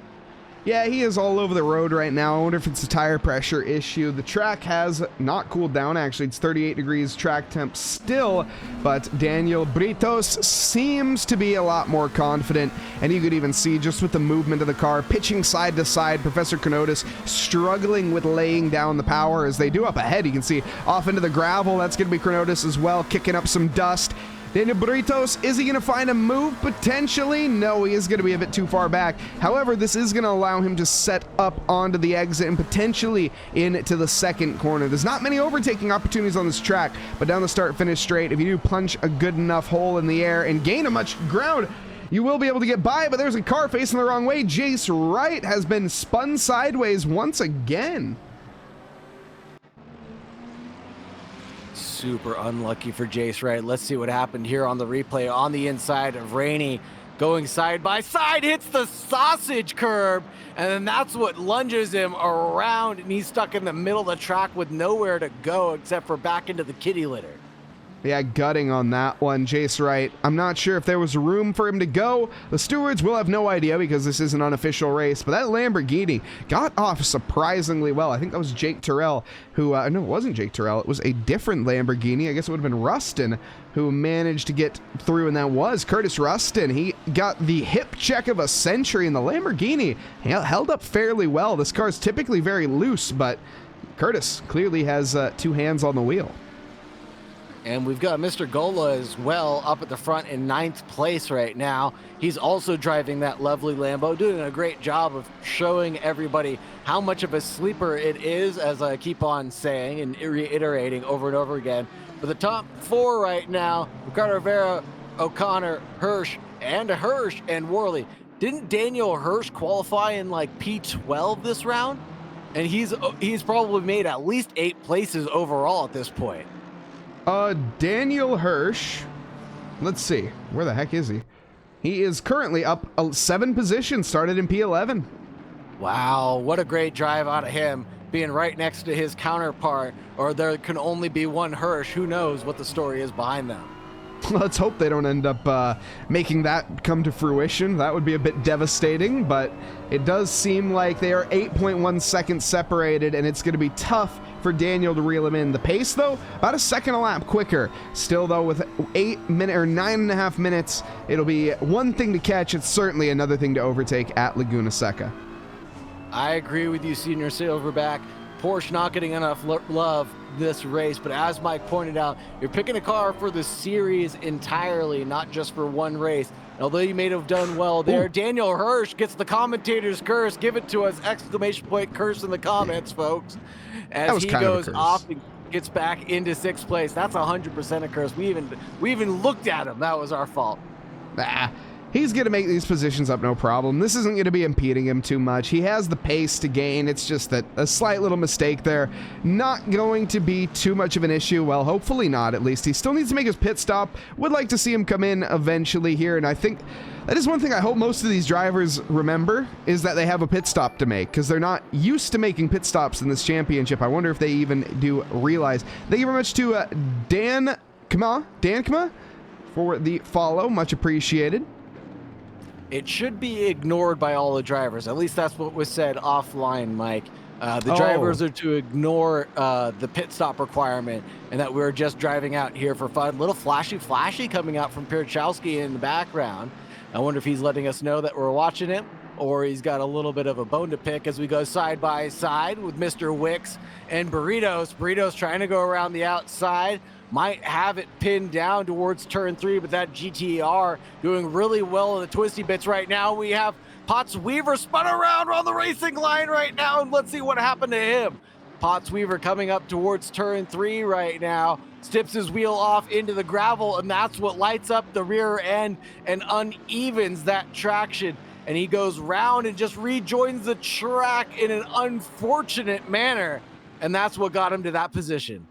Yeah, he is all over the road right now. I wonder if it's a tire pressure issue. The track has not cooled down, actually. It's 38 degrees track temp still, but Daniel Britos seems to be a lot more confident, and you could even see just with the movement of the car, pitching side to side, Professor Kenotis struggling with laying down the power as they do up ahead. You can see off into the gravel. That's going to be Kenotis as well, kicking up some dust. Daniel Burritos, is he going to find a move potentially? No, he is going to be a bit too far back. However, this is going to allow him to set up onto the exit and potentially into the second corner. There's not many overtaking opportunities on this track, but down the start-finish straight, if you do punch a good enough hole in the air and gain a much ground, you will be able to get by, but there's a car facing the wrong way. Jace Wright has been spun sideways once again. Super unlucky for Jace Wright. Let's see what happened here on the replay on the inside of Rainey, going side by side, hits the sausage curb, and then that's what lunges him around, and he's stuck in the middle of the track with nowhere to go except for back into the kitty litter. Yeah, gutting on that one, Jace Wright. I'm not sure if there was room for him to go. The stewards will have no idea because this is an unofficial race, but that Lamborghini got off surprisingly well. I think that was Jake Terrell who, no, it wasn't Jake Terrell. It was a different Lamborghini. I guess it would have been Rustin who managed to get through, and that was Curtis Rustin. He got the hip check of a century, and the Lamborghini held up fairly well. This car is typically very loose, but Curtis clearly has two hands on the wheel. And we've got Mr. Gola as well up at the front in 9th place right now. He's also driving that lovely Lambo, doing a great job of showing everybody how much of a sleeper it is, as I keep on saying and reiterating over and over again. But the top 4 right now, Ricardo Rivera, O'Connor, Hirsch, and Worley. Didn't Daniel Hirsch qualify in like P12 this round? And he's probably made at least 8 places overall at this point. Daniel Hirsch, let's see, where the heck is he? He is currently up 7 positions, started in P11. Wow, what a great drive out of him, being right next to his counterpart, or there can only be one Hirsch. Who knows what the story is behind them. Let's hope they don't end up making that come to fruition. That would be a bit devastating, but it does seem like they are 8.1 seconds separated, and it's going to be tough for Daniel to reel him in. The pace, though, about a second a lap quicker. Still, though, with 9.5 minutes, it'll be one thing to catch. It's certainly another thing to overtake at Laguna Seca. I agree with you, Senior Silverback. Porsche not getting enough love this race, but as Mike pointed out, you're picking a car for the series entirely, not just for one race. Although you may have done well there, Daniel Hirsch gets the commentator's curse. Give it to us! Exclamation point curse in the comments, folks. As he goes off and gets back into 6th place. That's 100% a curse. We even looked at him. That was our fault. He's going to make these positions up no problem. This isn't going to be impeding him too much. He has the pace to gain. It's just that a slight little mistake there. Not going to be too much of an issue. Well, hopefully not, at least. He still needs to make his pit stop. Would like to see him come in eventually here, and I think that is one thing I hope most of these drivers remember, is that they have a pit stop to make, because they're not used to making pit stops in this championship. I wonder if they even do realize. Thank you very much to Dan Kama for the follow. Much appreciated. It should be ignored by all the drivers. At least that's what was said offline, Mike. The drivers are to ignore the pit stop requirement and that we're just driving out here for fun. Little flashy coming out from Pierchowski in the background. I wonder if he's letting us know that we're watching him, or he's got a little bit of a bone to pick as we go side by side with Mr. Wicks and Burritos. Burritos trying to go around the outside. Might have it pinned down towards turn 3, but that GTR doing really well in the twisty bits right now. We have Potts Weaver spun around on the racing line right now, and let's see what happened to him. Potts Weaver coming up towards turn 3 right now, steps his wheel off into the gravel, and that's what lights up the rear end and unevens that traction. And he goes round and just rejoins the track in an unfortunate manner, and that's what got him to that position.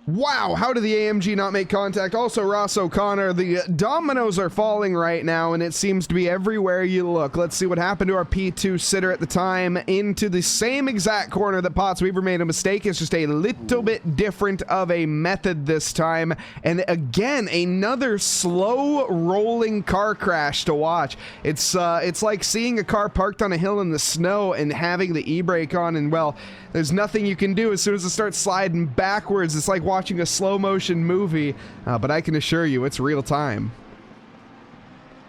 Wow, how did the AMG not make contact? Also, Ross O'Connor, the dominoes are falling right now, and it seems to be everywhere you look. Let's see what happened to our P2 sitter at the time into the same exact corner that Potts Weaver made a mistake. It's just a little bit different of a method this time. And again, another slow rolling car crash to watch. It's like seeing a car parked on a hill in the snow and having the e-brake on, and well, there's nothing you can do as soon as it starts sliding backwards. It's like watching a slow motion movie, but I can assure you it's real time.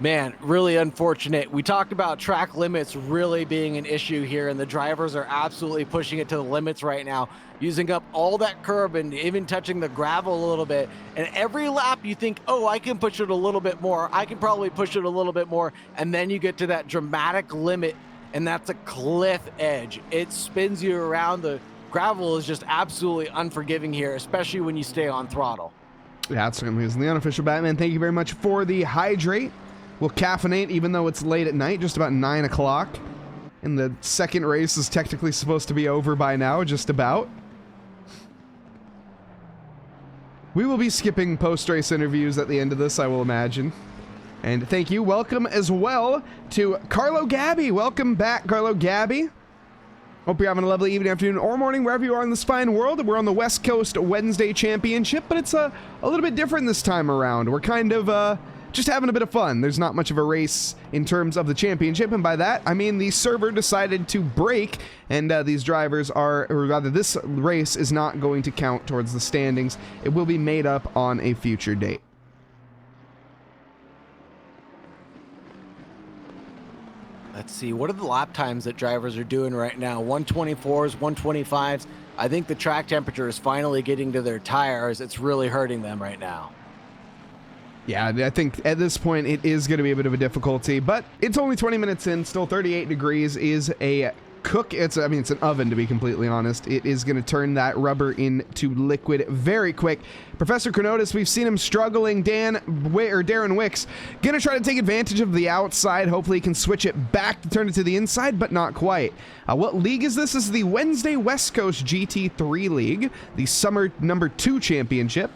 Man, really unfortunate. We talked about track limits really being an issue here, and the drivers are absolutely pushing it to the limits right now, using up all that curb and even touching the gravel a little bit. And every lap you think, oh, I can push it a little bit more. I can probably push it a little bit more. And then you get to that dramatic limit, and that's a cliff edge. It spins you around. The gravel is just absolutely unforgiving here, especially when you stay on throttle. Yeah, it certainly is. And the unofficial Batman, thank you very much for the hydrate. We'll caffeinate even though it's late at night, just about 9 o'clock. And the second race is technically supposed to be over by now, just about. We will be skipping post-race interviews at the end of this, I will imagine. And thank you. Welcome as well to Carlo Gabby. Welcome back, Carlo Gabby. Hope you're having a lovely evening, afternoon, or morning, wherever you are in this fine world. We're on the West Coast Wednesday Championship, but it's a little bit different this time around. We're kind of just having a bit of fun. There's not much of a race in terms of the championship, and by that, I mean the server decided to break, and these drivers are, or rather this race is not going to count towards the standings. It will be made up on a future date. Let's see, what are the lap times that drivers are doing right now? 124s, 125s. I think the track temperature is finally getting to their tires. It's really hurting them right now. Yeah, I think at this point it is going to be a bit of a difficulty, but it's only 20 minutes in. Still 38 degrees is a cook. It's an oven, to be completely honest. It is going to turn that rubber into liquid very quick. Professor Chronotis, we've seen him struggling. Darren Wicks going to try to take advantage of the outside. Hopefully he can switch it back to turn it to the inside, but not quite. What league is this? This is the Wednesday West Coast GT3 League, the summer number 2 championship.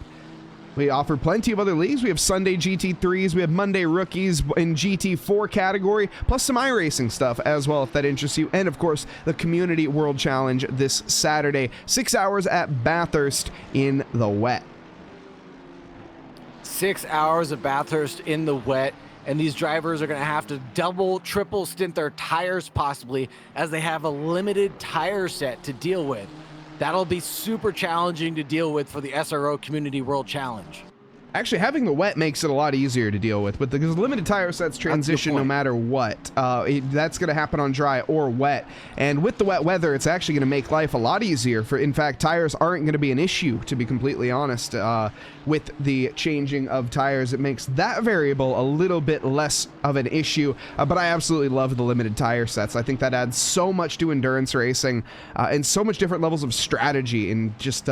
We offer plenty of other leagues. We have Sunday GT3s, we have Monday Rookies in GT4 category, plus some iRacing stuff as well, if that interests you. And of course, the Community World Challenge this Saturday, 6 hours at Bathurst in the wet. 6 hours of Bathurst in the wet, and these drivers are going to have to double, triple stint their tires possibly, as they have a limited tire set to deal with. That'll be super challenging to deal with for the SRO Community World Challenge. Actually, having the wet makes it a lot easier to deal with, but the limited tire sets transition no matter what. That's going to happen on dry or wet. And with the wet weather, it's actually going to make life a lot easier. In fact, tires aren't going to be an issue, to be completely honest. With the changing of tires, it makes that variable a little bit less of an issue. But I absolutely love the limited tire sets. I think that adds so much to endurance racing and so much different levels of strategy, and just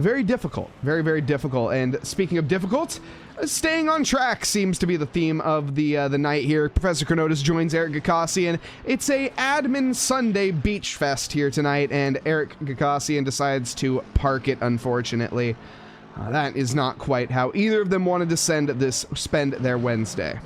very difficult, very, very difficult. And speaking of difficult, staying on track seems to be the theme of the night here. Professor Chronotis joins Eric Gakassian. It's a Admin Sunday beach fest here tonight, and Eric Gakassian decides to park it, unfortunately. That is not quite how either of them wanted to spend their Wednesday.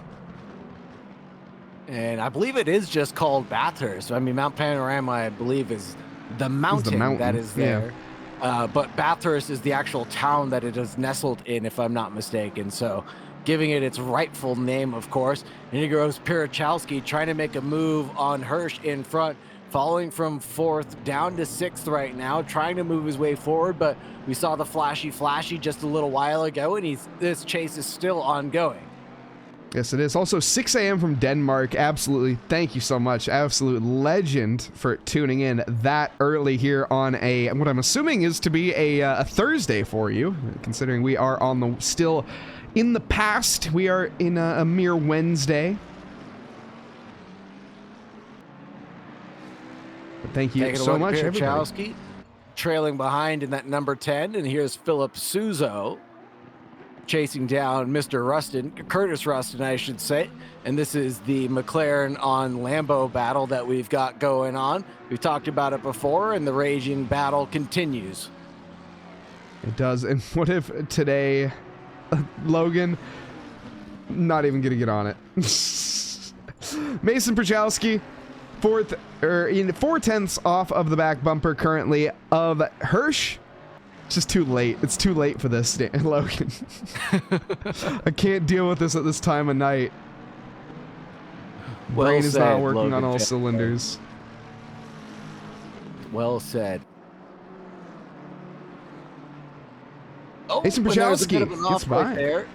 And I believe it is just called Bathurst. I mean, Mount Panorama, I believe, is the mountain that is there. Yeah. But Bathurst is the actual town that it is nestled in, if I'm not mistaken. So giving it its rightful name, of course. And here goes Pirachowski trying to make a move on Hirsch in front, falling from 4th down to 6th right now, trying to move his way forward, but we saw the flashy just a little while ago, and this chase is still ongoing. Yes, it is. Also 6 a.m. from Denmark. Absolutely. Thank you so much. Absolute legend for tuning in that early here on what I'm assuming is to be a Thursday for you, considering we are still in the past. We are in a mere Wednesday. But thank you so much, everybody. Trailing behind in that number 10, and here's Philip Souzo chasing down Curtis Rustin, I should say. And this is the McLaren on Lambo battle that we've got going on. We've talked about it before, and the raging battle continues. It does. And what if today, Logan, not even gonna get on it. Mason Przalski, 4/10 off of the back bumper currently of Hirsch. It's just too late. It's too late for this, Logan. I can't deal with this at this time of night. Brain is not working on all cylinders. Well said. Mason Przalski gets by. There.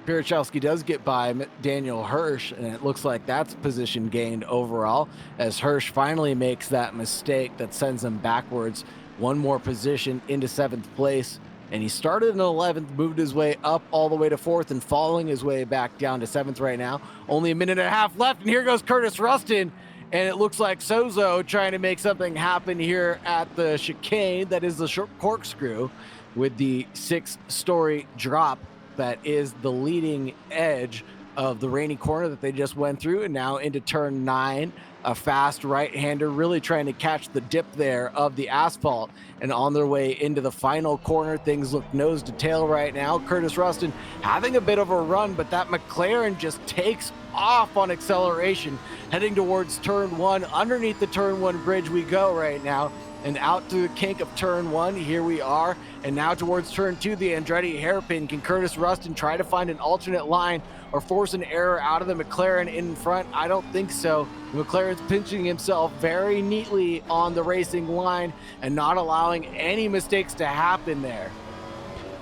Pirachowski does get by Daniel Hirsch, and it looks like that's position gained overall, as Hirsch finally makes that mistake that sends him backwards one more position into 7th place. And he started in 11th, moved his way up all the way to 4th, and falling his way back down to 7th right now. Only a minute and a half left, and here goes Curtis Rustin. And it looks like Souzo trying to make something happen here at the chicane. That is the short corkscrew with the 6-story drop that is the leading edge of the rainy corner that they just went through, and now into turn 9. A fast right-hander really trying to catch the dip there of the asphalt, and on their way into the final corner, things look nose to tail right now. Curtis Rustin having a bit of a run, but that McLaren just takes off on acceleration, heading towards turn 1. Underneath the turn 1 bridge we go right now, and out through the kink of turn 1, here we are. And now towards turn 2, the Andretti hairpin. Can Curtis Rustin try to find an alternate line or force an error out of the McLaren in front? I don't think so. The McLaren's pinching himself very neatly on the racing line and not allowing any mistakes to happen there.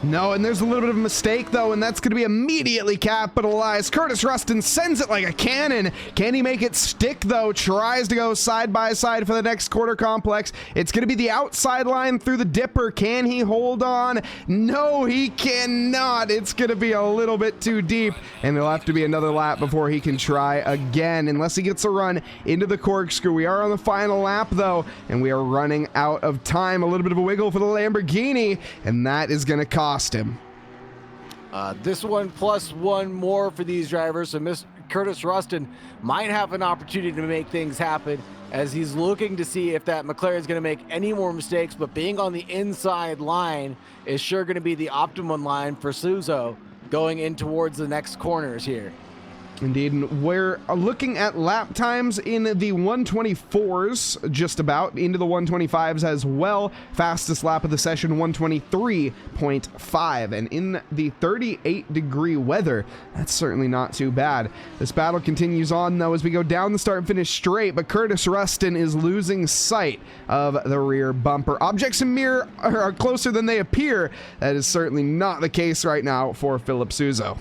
No, and there's a little bit of a mistake, though, and that's going to be immediately capitalized. Curtis Rustin sends it like a cannon. Can he make it stick, though? Tries to go side by side for the next quarter complex. It's going to be the outside line through the dipper. Can he hold on? No, he cannot. It's going to be a little bit too deep, and there'll have to be another lap before he can try again, unless he gets a run into the corkscrew. We are on the final lap, though, and we are running out of time. A little bit of a wiggle for the Lamborghini, and that is going to cost him. This one plus one more for these drivers, so Curtis Rustin might have an opportunity to make things happen, as he's looking to see if that McLaren is going to make any more mistakes, but being on the inside line is sure going to be the optimum line for Souzo going in towards the next corners here. Indeed, and we're looking at lap times in the 124s, just about, into the 125s as well. Fastest lap of the session, 123.5, and in the 38-degree weather, that's certainly not too bad. This battle continues on, though, as we go down the start and finish straight, but Curtis Rustin is losing sight of the rear bumper. Objects in mirror are closer than they appear. That is certainly not the case right now for Philip Souzo.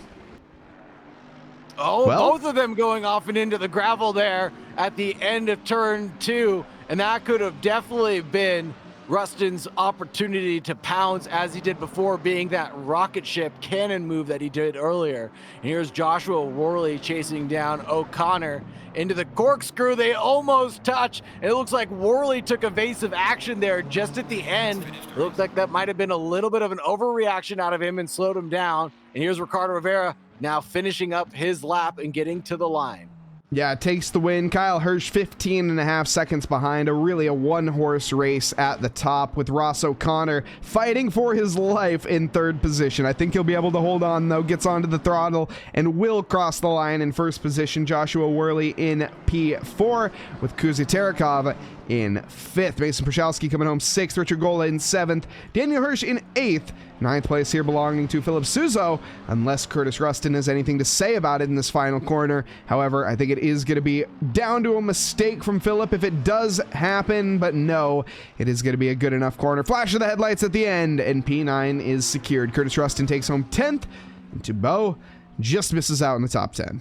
Oh, well, both of them going off and into the gravel there at the end of turn 2. And that could have definitely been Rustin's opportunity to pounce, as he did before, being that rocket ship cannon move that he did earlier. And here's Joshua Worley chasing down O'Connor into the corkscrew. They almost touch. It looks like Worley took evasive action there just at the end. It looks like that might have been a little bit of an overreaction out of him and slowed him down. And here's Ricardo Rivera now finishing up his lap and getting to the line. Yeah, it takes the win. Kyle Hirsch 15.5 seconds behind. Really a one-horse race at the top, with Ross O'Connor fighting for his life in 3rd position. I think he'll be able to hold on, though. Gets onto the throttle and will cross the line in 1st position. Joshua Worley in P4, with Kuzi Terekov in 5th. Mason Prochowski coming home 6th. Richard Gola in 7th. Daniel Hirsch in 8th. 9th place here belonging to Philip Suzo, unless Curtis Rustin has anything to say about it in this final corner. However, I think it is going to be down to a mistake from Philip if it does happen, but no, it is going to be a good enough corner. Flash of the headlights at the end, and P9 is secured. Curtis Rustin takes home 10th, and Thibaut just misses out in the top 10.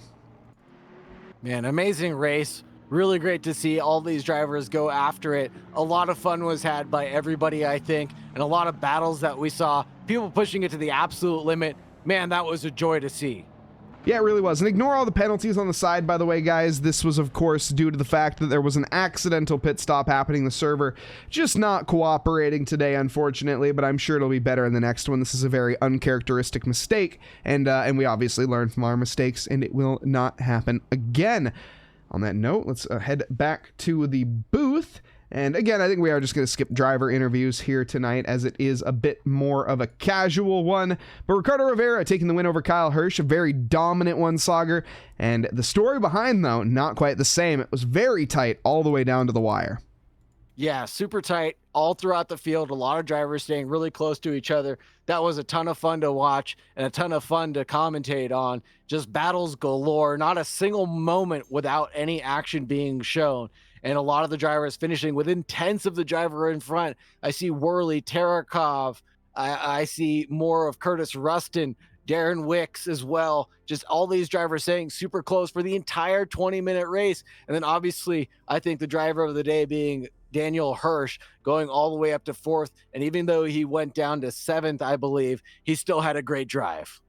Man, amazing race. Really great to see all these drivers go after it. A lot of fun was had by everybody, I think, and a lot of battles that we saw. People pushing it to the absolute limit. Man, that was a joy to see. Yeah, it really was. And ignore all the penalties on the side, by the way, guys. This was, of course, due to the fact that there was an accidental pit stop happening. The server just not cooperating today, unfortunately, but I'm sure it'll be better in the next one. This is a very uncharacteristic mistake, and we obviously learn from our mistakes, and it will not happen again. On that note, let's head back to the booth. And again, I think we are just going to skip driver interviews here tonight, as it is a bit more of a casual one. But Ricardo Rivera taking the win over Kyle Hirsch, a very dominant one, Saagar. And the story behind, though, not quite the same. It was very tight all the way down to the wire. Yeah, super tight all throughout the field. A lot of drivers staying really close to each other. That was a ton of fun to watch and a ton of fun to commentate on. Just battles galore. Not a single moment without any action being shown. And a lot of the drivers finishing within tenths of the driver in front. I see Worley, Terakov. I see more of Curtis Rustin, Darren Wicks as well. Just all these drivers staying super close for the entire 20-minute race. And then obviously, I think the driver of the day being Daniel Hirsch, going all the way up to 4th. And even though he went down to 7th, I believe, he still had a great drive.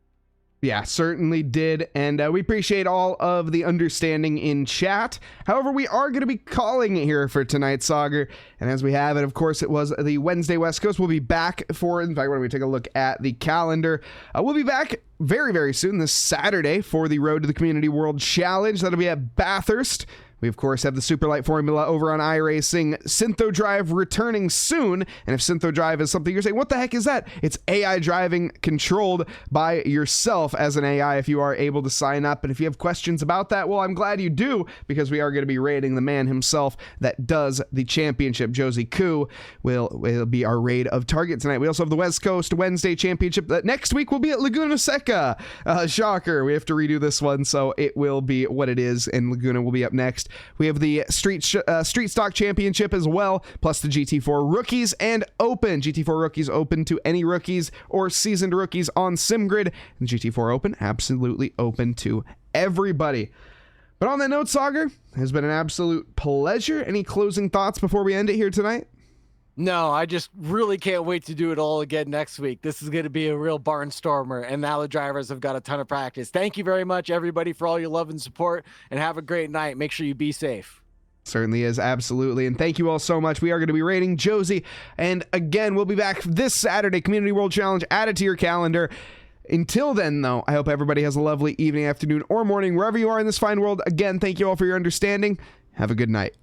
Yeah, certainly did, and we appreciate all of the understanding in chat. However, we are going to be calling it here for tonight, Saagar, and as we have it, of course, it was the Wednesday West Coast. We'll be back for, in fact, when we take a look at the calendar, we'll be back very, very soon, this Saturday, for the Road to the Community World Challenge. That'll be at Bathurst. We, of course, have the Superlight Formula over on iRacing. Syntho Drive returning soon. And if Syntho Drive is something you're saying, what the heck is that? It's AI driving controlled by yourself as an AI if you are able to sign up. And if you have questions about that, well, I'm glad you do, because we are going to be raiding the man himself that does the championship. Josie Koo will be our raid of target tonight. We also have the West Coast Wednesday Championship. Next week will be at Laguna Seca. Shocker. We have to redo this one, so it will be what it is, and Laguna will be up next. We have the Street Stock Championship as well, plus the GT4 Rookies and Open. GT4 Rookies open to any rookies or seasoned rookies on SimGrid. And GT4 Open, absolutely open to everybody. But on that note, Saagar, it has been an absolute pleasure. Any closing thoughts before we end it here tonight? No, I just really can't wait to do it all again next week. This is going to be a real barnstormer, and now the drivers have got a ton of practice. Thank you very much, everybody, for all your love and support, and have a great night. Make sure you be safe. Certainly is, absolutely. And thank you all so much. We are going to be rating Josie. And again, we'll be back this Saturday, Community World Challenge. Add it to your calendar. Until then, though, I hope everybody has a lovely evening, afternoon, or morning, wherever you are in this fine world. Again, thank you all for your understanding. Have a good night.